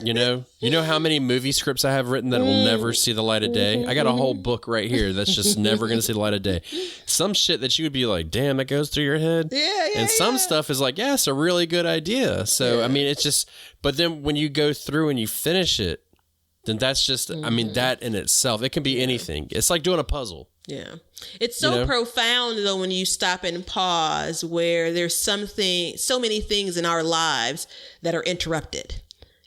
You know how many movie scripts I have written that will never see the light of day? I got a whole book right here that's just never going to see the light of day. Some shit that you would be like, damn, that goes through your head. And some stuff is like, yeah, it's a really good idea. So, I mean, it's just, but then when you go through and you finish it, then that's just, I mean, that in itself, it can be anything. It's like doing a puzzle. Yeah. It's so profound, though, when you stop and pause, where there's so many things in our lives that are interrupted.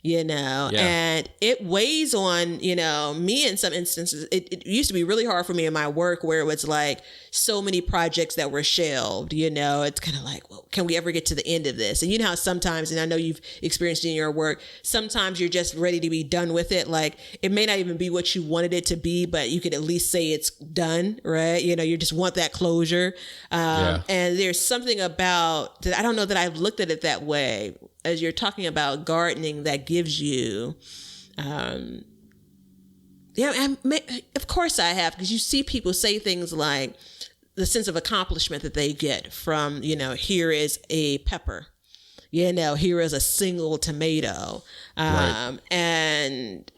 You know, and it weighs on, you know, me in some instances. It used to be really hard for me in my work, where it was like so many projects that were shelved, you know. It's kind of like, well, can we ever get to the end of this? And you know how sometimes, and I know you've experienced it in your work, sometimes you're just ready to be done with it. Like, it may not even be what you wanted it to be, but you could at least say it's done, right? You know, you just want that closure. And there's something about that. I don't know that I've looked at it that way. As you're talking about gardening, that gives you, of course I have, because you see people say things like the sense of accomplishment that they get from, you know, here is a pepper, you know, here is a single tomato. And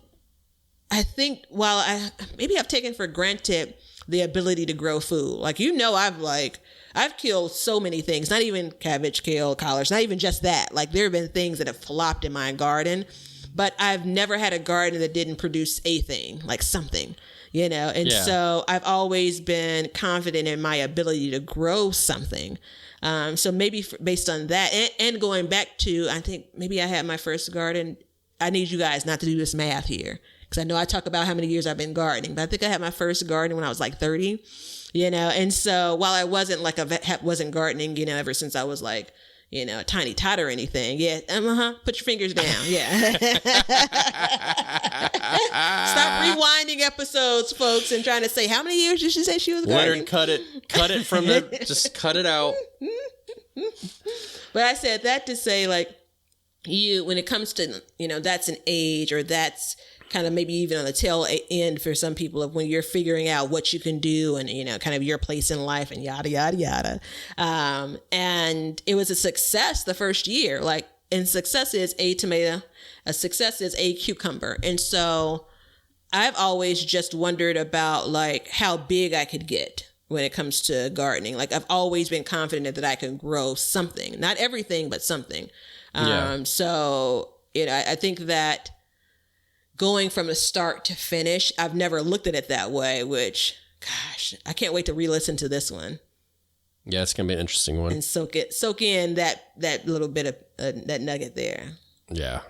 I think while I've taken for granted the ability to grow food, like, you know, I've killed so many things, not even cabbage, kale, collards, not even just that. Like, there have been things that have flopped in my garden, but I've never had a garden that didn't produce a thing, like something, you know? And so I've always been confident in my ability to grow something. So maybe based on that and going back to, I think maybe I had my first garden. I need you guys not to do this math here, because I know I talk about how many years I've been gardening, but I think I had my first garden when I was like 30. You know, and so while I wasn't wasn't gardening, you know, ever since I was like, you know, a tiny tot or anything. Yeah. Put your fingers down. Yeah. Stop rewinding episodes, folks, and trying to say, how many years did she say she was gardening? Cut it from just cut it out. But I said that to say, like, when it comes to, that's an age, or that's kind of maybe even on the tail end for some people of when you're figuring out what you can do and, kind of your place in life and yada, yada, yada. And it was a success the first year. Like, and success is a tomato, a success is a cucumber. And so I've always just wondered about like how big I could get when it comes to gardening. Like, I've always been confident that I can grow something, not everything, but something. So, I think that going from the start to finish, I've never looked at it that way, which, gosh, I can't wait to re-listen to this one. Yeah, it's going to be an interesting one. And soak in that little bit of that nugget there. Yeah.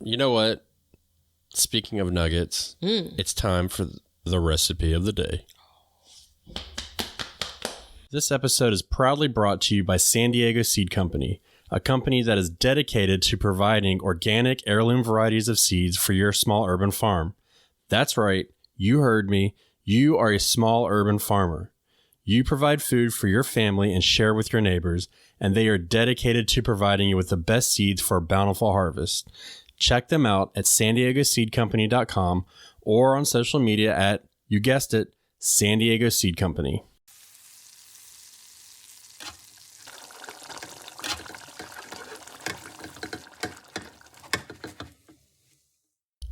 You know what? Speaking of nuggets, it's time for the recipe of the day. This episode is proudly brought to you by San Diego Seed Company, a company that is dedicated to providing organic heirloom varieties of seeds for your small urban farm. That's right, you heard me. You are a small urban farmer. You provide food for your family and share with your neighbors, and they are dedicated to providing you with the best seeds for a bountiful harvest. Check them out at sandiegoseedcompany.com or on social media at, you guessed it, San Diego Seed Company.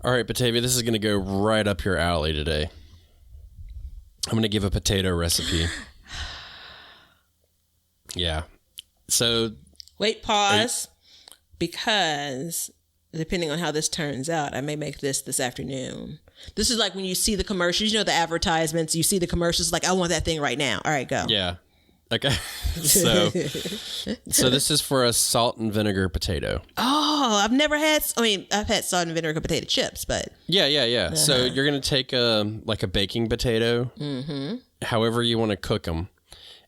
All right, Batavia, this is going to go right up your alley today. I'm going to give a potato recipe. Yeah. So. Wait, pause. Because depending on how this turns out, I may make this afternoon. This is like when you see the commercials, the advertisements, you see the commercials, like, I want that thing right now. All right, go. Yeah. Okay. So this is for a salt and vinegar potato. Oh, I've had salt and vinegar potato chips, but. Yeah. Uh-huh. So you're going to take a baking potato, however you want to cook them,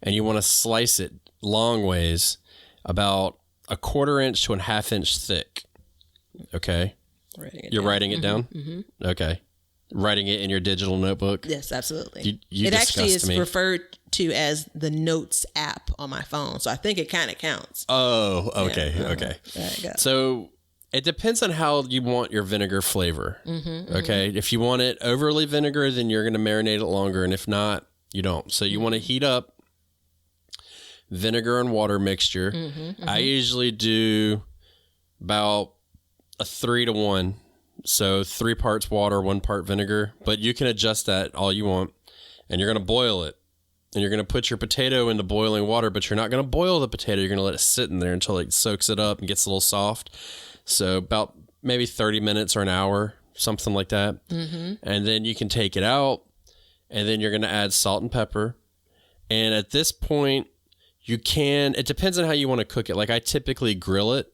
and you want to slice it long ways, about 1/4 inch to a 1/2 inch thick. Okay. You're writing it down? Mm-hmm. Okay. Writing it in your digital notebook? Yes, absolutely. It actually is referred to as the Notes app on my phone, so I think it kind of counts. Oh, okay, yeah. Okay. There you go. So it depends on how you want your vinegar flavor. Okay. If you want it overly vinegar, then you're going to marinate it longer, and if not, you don't. So you want to heat up vinegar and water mixture. I usually do about a 3-to-1. So 3 parts water, 1 part vinegar, but you can adjust that all you want, and you're going to boil it, and you're going to put your potato into boiling water, but you're not going to boil the potato. You're going to let it sit in there until it soaks it up and gets a little soft. So about maybe 30 minutes or an hour, something like that. And then you can take it out, and then you're going to add salt and pepper. And at this point, it depends on how you want to cook it. Like, I typically grill it.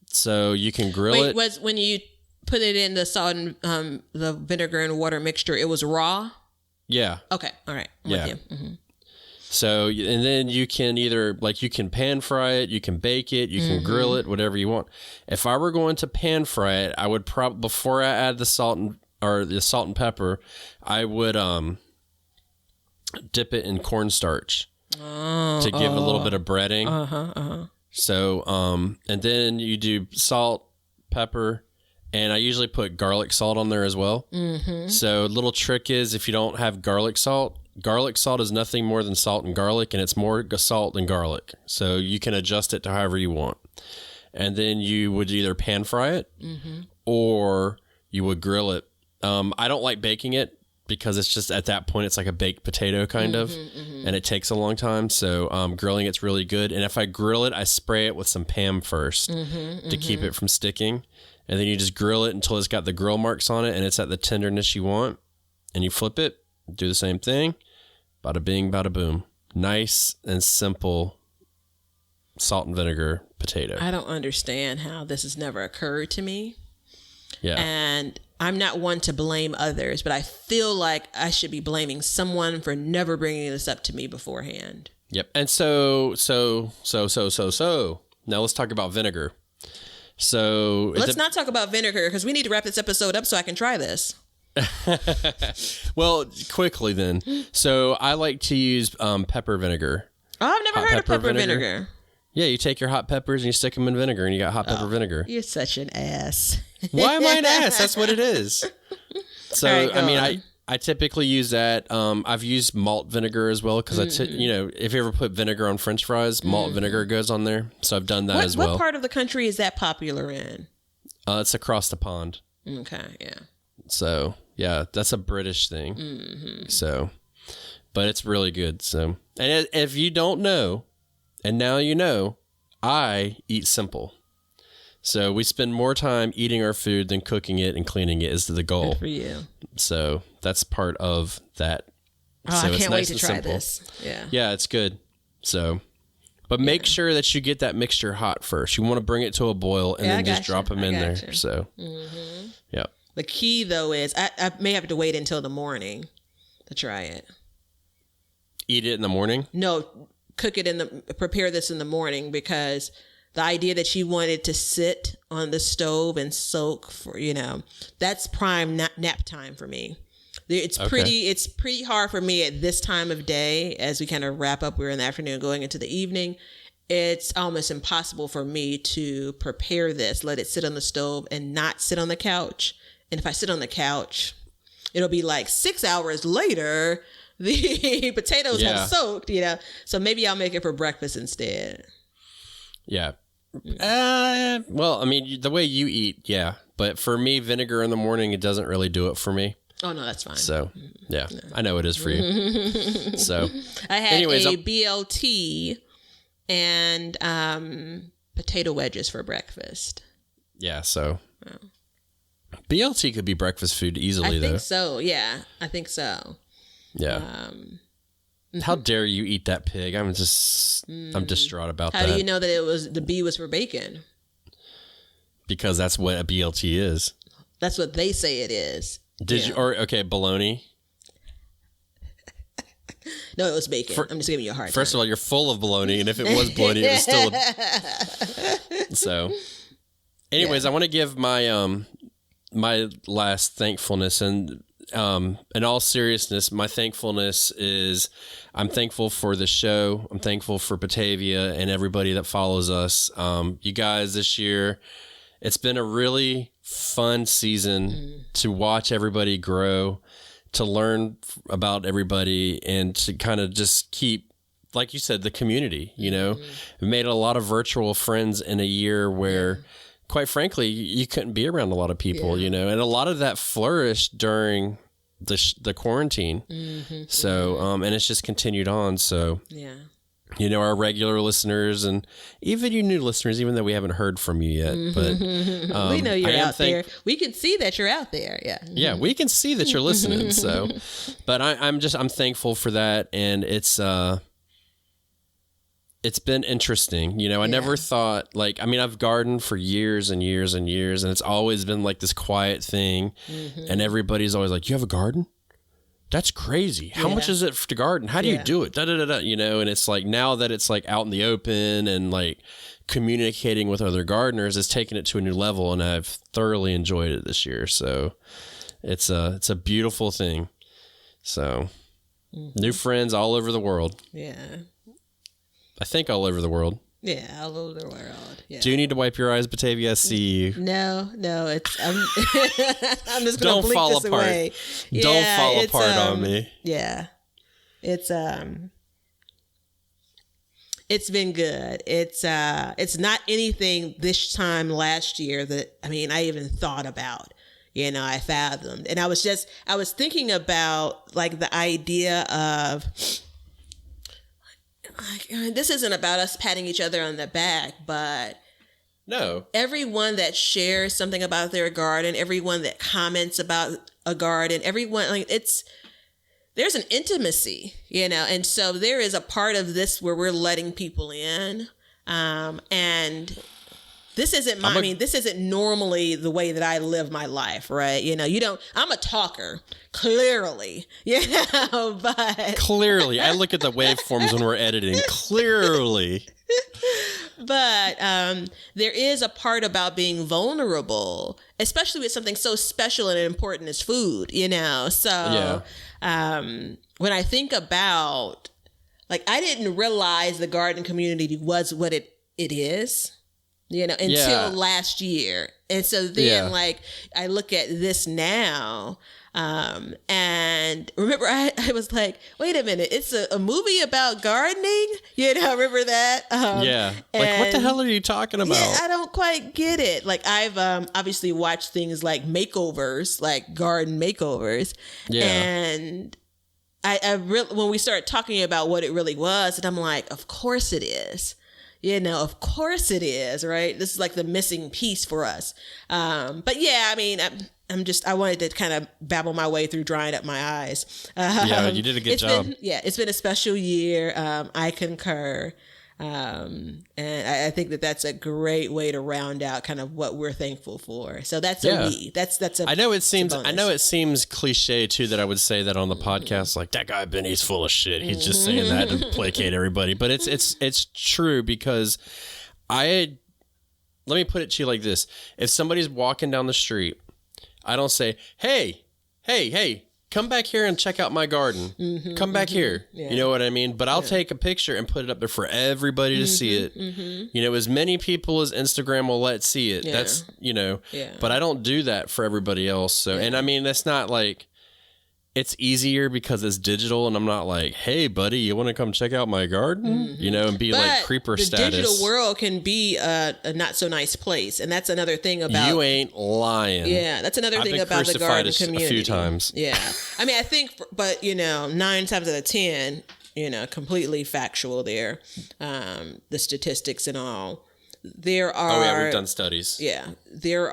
So you can grill it. Was when you put it in the salt and the vinegar and water mixture, it was raw? Yeah. Okay. All right. I'm with you. So, and then you can either, you can pan fry it, you can bake it, you can grill it, whatever you want. If I were going to pan fry it, I would before I add the salt and pepper, I would dip it in cornstarch to give a little bit of breading. So, and then you do salt, pepper, and I usually put garlic salt on there as well. So, little trick is, if you don't have garlic salt is nothing more than salt and garlic, and it's more salt than garlic. So you can adjust it to however you want. And then you would either pan fry it or you would grill it. I don't like baking it because it's just, at that point, it's like a baked potato kind of, and it takes a long time. So grilling it's really good. And if I grill it, I spray it with some Pam first to keep it from sticking. And then you just grill it until it's got the grill marks on it and it's at the tenderness you want. And you flip it, do the same thing. Bada bing, bada boom. Nice and simple salt and vinegar potato. I don't understand how this has never occurred to me. Yeah. And I'm not one to blame others, but I feel like I should be blaming someone for never bringing this up to me beforehand. Yep. And so. Now let's talk about vinegar. So let's not talk about vinegar because we need to wrap this episode up so I can try this. Well, quickly then. So I like to use pepper vinegar. Oh, I've never heard of pepper vinegar. Yeah, you take your hot peppers and you stick them in vinegar, and you got hot pepper vinegar. You're such an ass. Why am I an ass? That's what it is. So, All right, I mean, on. I typically use that. I've used malt vinegar as well because if you ever put vinegar on French fries, malt vinegar goes on there. So I've done that as well. What part of the country is that popular in? It's across the pond. Okay, yeah. So yeah, that's a British thing. So, but it's really good. So, and if you don't know, and now you know, I eat simple. So we spend more time eating our food than cooking it and cleaning it is the goal. Good for you. So that's part of that. Oh, so I it's can't nice wait to and try simple. this. Yeah. Yeah, it's good. So, but make sure that you get that mixture hot first. You want to bring it to a boil and then just drop them in there. So, yeah. The key though is I may have to wait until the morning to try it. Eat it in the morning? No, prepare this in the morning, because the idea that you wanted to sit on the stove and soak for, that's prime nap time for me. It's pretty hard for me at this time of day as we kind of wrap up. We're in the afternoon going into the evening. It's almost impossible for me to prepare this, let it sit on the stove and not sit on the couch. And if I sit on the couch, it'll be like 6 hours later, the potatoes have soaked, So maybe I'll make it for breakfast instead. Yeah. Well, I mean, the way you eat, yeah. But for me, vinegar in the morning, it doesn't really do it for me. Oh, no, that's fine. So, yeah, I know it is for you. So, I had a BLT and potato wedges for breakfast. Yeah, so BLT could be breakfast food easily, though. I think so, yeah. I think so. Yeah. How dare you eat that pig? I'm distraught about that. How do you know that the B was for bacon? Because that's what a BLT is. That's what they say it is. Bologna? No, it was bacon. I'm just giving you a hard time. First of all, you're full of bologna, and if it was bologna, it was still So, anyways, I want to give my my last thankfulness, and in all seriousness, my thankfulness is I'm thankful for the show. I'm thankful for Batavia and everybody that follows us. You guys this year, it's been a really fun season to watch everybody grow, to learn about everybody, and to kind of just keep, like you said, the community, We made a lot of virtual friends in a year where, quite frankly, you couldn't be around a lot of people, and a lot of that flourished during the quarantine. So, and it's just continued on. So, our regular listeners and even you new listeners, even though we haven't heard from you yet, but we know you're out there. We can see that you're out there. Yeah. Yeah. We can see that you're listening. So, but I'm thankful for that. And it's been interesting. I never thought I've gardened for years and years and years, and it's always been like this quiet thing. And everybody's always like, you have a garden? That's crazy. How much is it to garden? How do you do it? Da, da, da, da, and it's like, now that it's like out in the open and like communicating with other gardeners, it's taken it to a new level, and I've thoroughly enjoyed it this year. So it's a beautiful thing. So new friends all over the world. Yeah. I think all over the world. Yeah, all over the world. Yeah. Do you need to wipe your eyes, Batavia? I see you. No, it's I'm just gonna blink fall this apart. away. Don't fall apart on me. Yeah, it's been good. It's not anything this time last year that I even thought about. I fathomed, and I was thinking about like the idea of. This isn't about us patting each other on the back, but no. Everyone that shares something about their garden, everyone that comments about a garden, everyone there's an intimacy, and so there is a part of this where we're letting people in, and this isn't this isn't normally the way that I live my life, right? I'm a talker, clearly, but clearly, I look at the waveforms when we're editing, clearly. But there is a part about being vulnerable, especially with something so special and important as food, So when I think about, I didn't realize the garden community was what it it is, until last year. And so then like I look at this now, and remember I was like, wait a minute, it's a movie about gardening, remember that? Like, what the hell are you talking about? Yeah, I don't quite get it. Like, I've obviously watched things like makeovers, like garden makeovers, and I really, when we started talking about what it really was, and I'm like, of course it is. Of course it is, right? This is like the missing piece for us. But yeah, I mean, I wanted to kind of babble my way through drying up my eyes. You did a good job. It's been a special year. I concur. And I think that's a great way to round out kind of what we're thankful for. So that's a we. That's a. I know it seems cliche too that I would say that on the podcast, like that guy Benny's full of shit. He's just saying that to placate everybody, but it's true because let me put it to you like this: if somebody's walking down the street, I don't say, hey, come back here and check out my garden. Come back here. Yeah. You know what I mean? But I'll take a picture and put it up there for everybody to see it. As many people as Instagram will let see it. That's, but I don't do that for everybody else. So, and I mean, that's not like, it's easier because it's digital and I'm not like, hey buddy, you want to come check out my garden? And be like creeper status. The digital world can be a not so nice place. And that's another thing about. You ain't lying. Yeah. That's another thing about the garden community. A few times. Yeah. I mean, I think, but 9 times out of 10, completely factual there. The statistics and all. There are. Oh yeah, we've done studies. Yeah. There's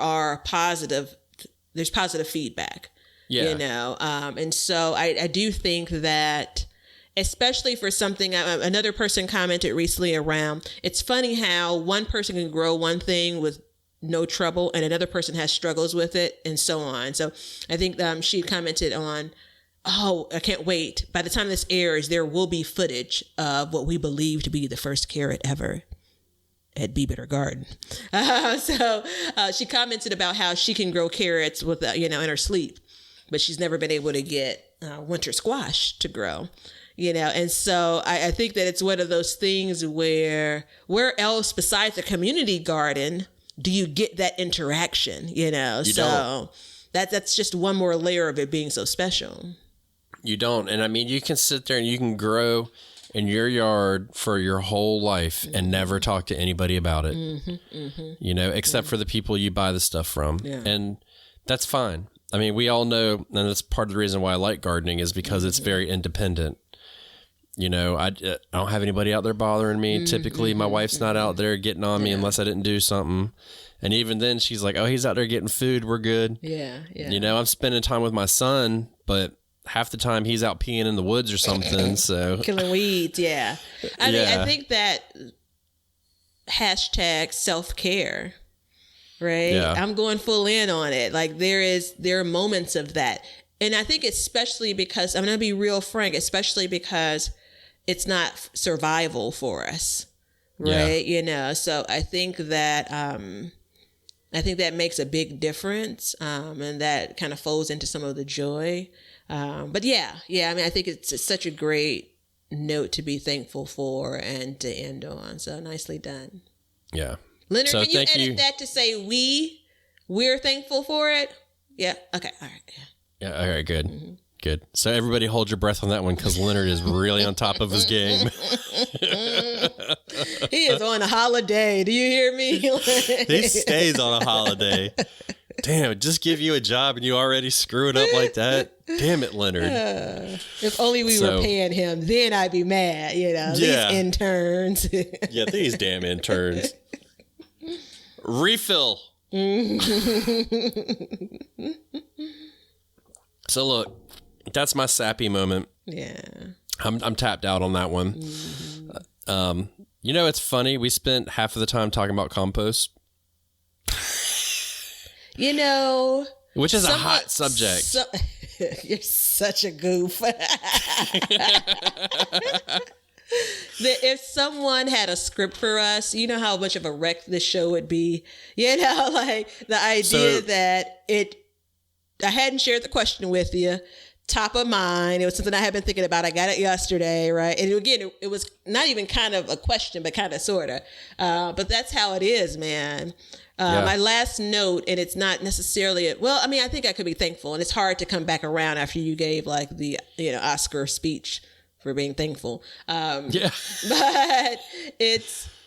positive feedback. Yeah. And so I do think that, especially for something, another person commented recently around, it's funny how one person can grow one thing with no trouble and another person has struggles with it and so on. So I think she commented on, I can't wait. By the time this airs, there will be footage of what we believe to be the first carrot ever at Be Better Garden. So she commented about how she can grow carrots with, in her sleep. But she's never been able to get winter squash to grow, And so I think that it's one of those things where else besides the community garden do you get that interaction, You don't. That's just one more layer of it being so special. You don't. And I mean, you can sit there and you can grow in your yard for your whole life and never talk to anybody about it, except for the people you buy the stuff from. Yeah. And that's fine. I mean, we all know, and that's part of the reason why I like gardening is because it's very independent. I don't have anybody out there bothering me. Typically, my wife's not out there getting on me unless I didn't do something. And even then, she's like, oh, he's out there getting food. We're good. Yeah. I'm spending time with my son, but half the time he's out peeing in the woods or something. So killing weeds. Yeah. I mean, I think that hashtag self-care. Right. Yeah. I'm going full in on it. Like there are moments of that. And I think especially because I'm going to be real frank, especially because it's not survival for us. Right. Yeah. So I think that makes a big difference. And that kind of folds into some of the joy. But yeah. I mean, I think it's such a great note to be thankful for and to end on. So nicely done. Yeah. Leonard, so can you edit that to say we're thankful for it? Yeah. Okay. All right. Yeah. All right. Good. Good. So everybody hold your breath on that one because Leonard is really on top of his game. He is on a holiday. Do you hear me? He stays on a holiday. Damn, just give you a job and you already screw it up like that. Damn it, Leonard. If only we were paying him, then I'd be mad. These interns. Yeah, these damn interns. Refill. So look, that's my sappy moment. Yeah. I'm tapped out on that one. It's funny. We spent half of the time talking about compost. Which is a hot subject. You're such a goof. If someone had a script for us, you know how much of a wreck this show would be. Like the idea that I hadn't shared the question with you top of mind. It was something I had been thinking about. I got it yesterday, right? And again, it was not even kind of a question, but kind of, sort of. But that's how it is, man. My last note, and it's not necessarily, I think I could be thankful, and it's hard to come back around after you gave like the, Oscar speech for being thankful. But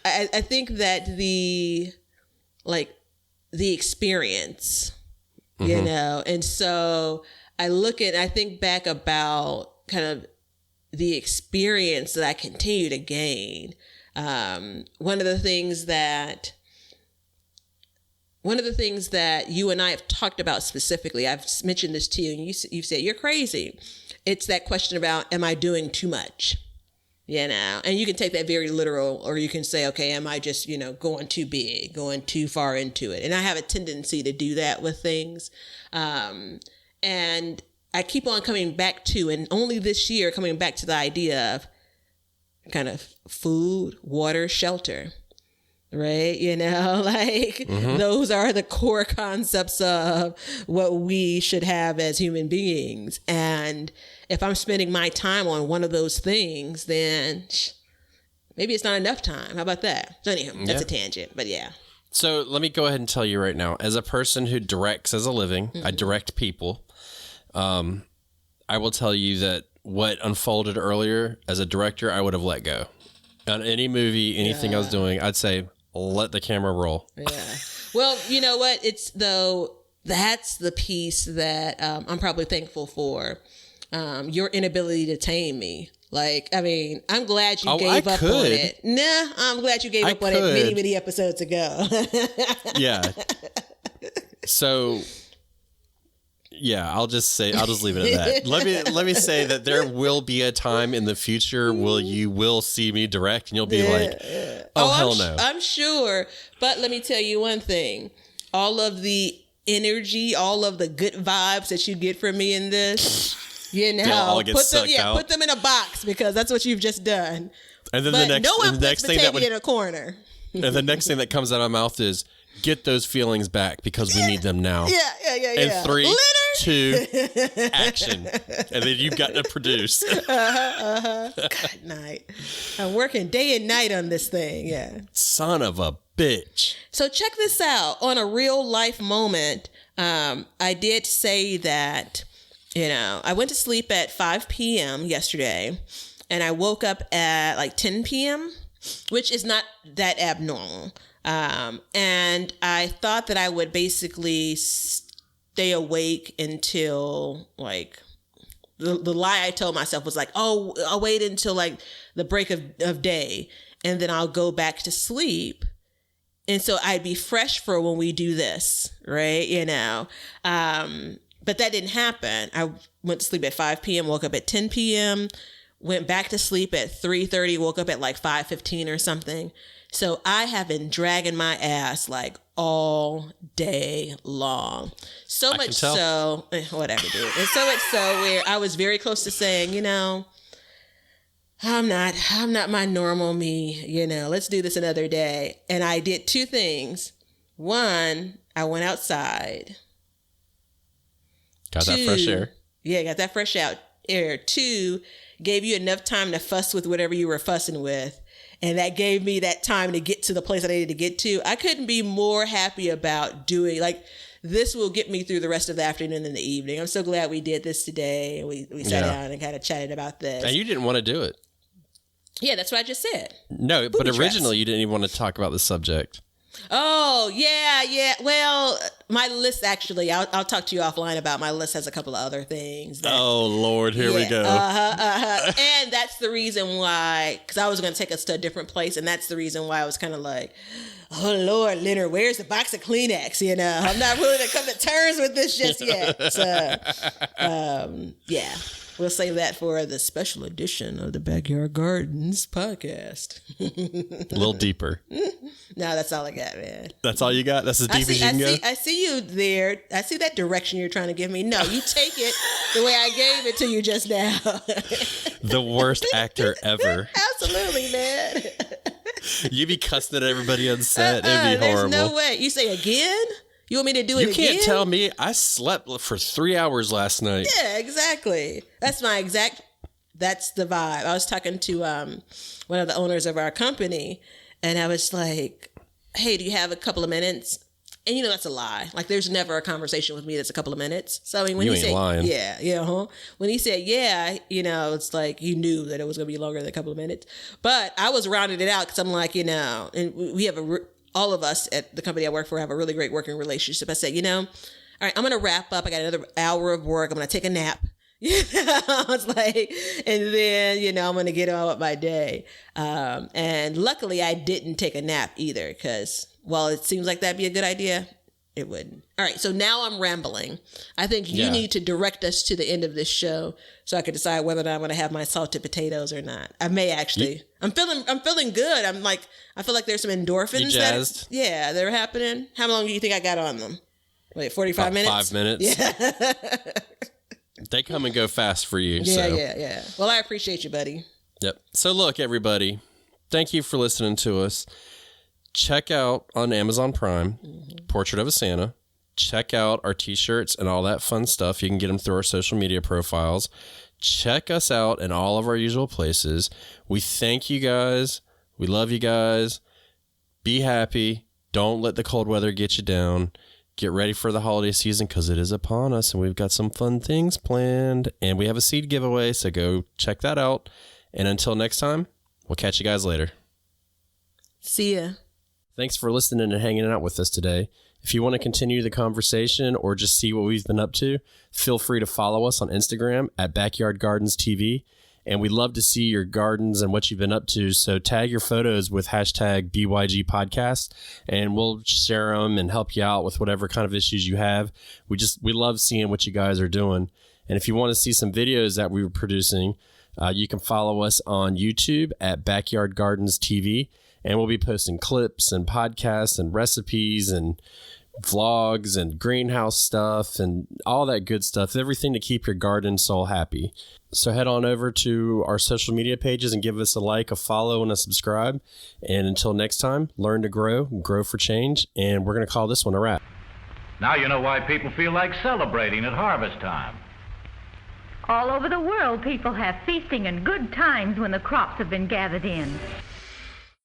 I think that the experience, and so I think back about kind of the experience that I continue to gain. One of the things that you and I have talked about specifically, I've mentioned this to you, and you've said, you're crazy. It's that question about, am I doing too much? And you can take that very literal, or you can say, okay, am I just, going too big, going too far into it? And I have a tendency to do that with things. And I keep on coming back to, and only this year, coming back to the idea of kind of food, water, shelter. Right. Those are the core concepts of what we should have as human beings. And if I'm spending my time on one of those things, then maybe it's not enough time. How about that? So anyhow, that's a tangent, but yeah. So let me go ahead and tell you right now, as a person who directs as a living, I direct people. I will tell you that what unfolded earlier as a director, I would have let go. On any movie, anything I was doing, I'd say, let the camera roll. Yeah. Well, you know what? That's the piece that I'm probably thankful for. Your inability to tame me. I'm glad you gave up on it. Nah, I'm glad you gave up on it many, many episodes ago. Yeah. So, yeah, I'll just leave it at that. Let me say that there will be a time in the future where you will see me direct, and you'll be hell no. I'm sure. But let me tell you one thing. All of the energy, all of the good vibes that you get from me in this, all get sucked out. Put them in a box, because that's what you've just done. And then the next thing in a corner. And the next thing that comes out of my mouth is, get those feelings back, because we need them now. Yeah. And 3, 2, action. And then you've got to produce. God night. I'm working day and night on this thing. Yeah. Son of a bitch. So check this out. On a real life moment, I did say that, I went to sleep at 5 p.m. yesterday, and I woke up at like 10 p.m., which is not that abnormal. And I thought that I would basically stay awake until like the lie I told myself was like, oh, I'll wait until like the break of day, and then I'll go back to sleep. And so I'd be fresh for when we do this, right? But that didn't happen. I went to sleep at 5 p.m., woke up at 10 p.m., went back to sleep at 3:30, woke up at like 5:15 or something. So I have been dragging my ass like all day long. So much so, whatever, dude. And so much so where I was very close to saying, I'm not my normal me, let's do this another day. And I did 2 things. One, I went outside. Got that fresh air. Yeah, got that fresh air. 2, gave you enough time to fuss with whatever you were fussing with. And that gave me that time to get to the place I needed to get to. I couldn't be more happy about doing, this will get me through the rest of the afternoon and the evening. I'm so glad we did this today. We sat down and kind of chatted about this. And you didn't want to do it. Yeah, that's what I just said. No, but originally you didn't even want to talk about the subject. Oh, yeah. Well, my list, actually, I'll talk to you offline about my list, has a couple of other things. Oh, Lord, here we go. And that's the reason why, because I was going to take us to a different place, and that's the reason why I was kind of like, oh, Lord, Leonard, where's the box of Kleenex? I'm not willing to come to terms with this just yet. So, yeah. We'll save that for the special edition of the Backyard Gardens podcast. A little deeper. No, that's all I got, man. That's all you got? That's as deep as you can go? I see you there. I see that direction you're trying to give me. No, you take it the way I gave it to you just now. The worst actor ever. Absolutely, man. You be cussing at everybody on set. It'd be horrible. There's no way. You say again? You want me to do it again? You can't tell me. I slept for 3 hours last night. Yeah, exactly. That's the vibe. I was talking to one of the owners of our company, and I was like, hey, do you have a couple of minutes? And that's a lie. Like, there's never a conversation with me that's a couple of minutes. So I mean, when you he ain't said, lying. yeah, when he said, yeah, it's like you knew that it was gonna be longer than a couple of minutes. But I was rounding it out because I'm like, and we have all of us at the company I work for have a really great working relationship. I said, all right, I'm gonna wrap up. I got another hour of work. I'm gonna take a nap. I was like, and then, I'm going to get on with my day. And luckily I didn't take a nap either because while it seems like that'd be a good idea, it wouldn't. All right. So now I'm rambling. I think you need to direct us to the end of this show so I can decide whether or not I'm going to have my salted potatoes or not. I may actually. I'm feeling good. I feel like there's some endorphins. You jazzed? They're happening. How long do you think I got on them? Wait, 45 minutes? 5 minutes. Yeah. They come and go fast for you. Yeah. Well, I appreciate you, buddy. Yep. So look, everybody, thank you for listening to us. Check out on Amazon Prime, Portrait of a Santa. Check out our t-shirts and all that fun stuff. You can get them through our social media profiles. Check us out in all of our usual places. We thank you guys. We love you guys. Be happy. Don't let the cold weather get you down. Get ready for the holiday season because it is upon us and we've got some fun things planned. And we have a seed giveaway, so go check that out. And until next time, we'll catch you guys later. See ya. Thanks for listening and hanging out with us today. If you want to continue the conversation or just see what we've been up to, feel free to follow us on Instagram at Backyard Gardens TV. And we'd love to see your gardens and what you've been up to. So tag your photos with hashtag BYG Podcast, and we'll share them and help you out with whatever kind of issues you have. We love seeing what you guys are doing. And if you want to see some videos that we were producing, you can follow us on YouTube at Backyard Gardens TV. And we'll be posting clips and podcasts and recipes and vlogs and greenhouse stuff and all that good stuff. Everything to keep your garden soul happy. So head on over to our social media pages and give us a like, a follow, and a subscribe. And until next time, learn to grow for change. And we're going to call this one a wrap. Now you know why people feel like celebrating at harvest time. All over the world, people have feasting and good times when the crops have been gathered in.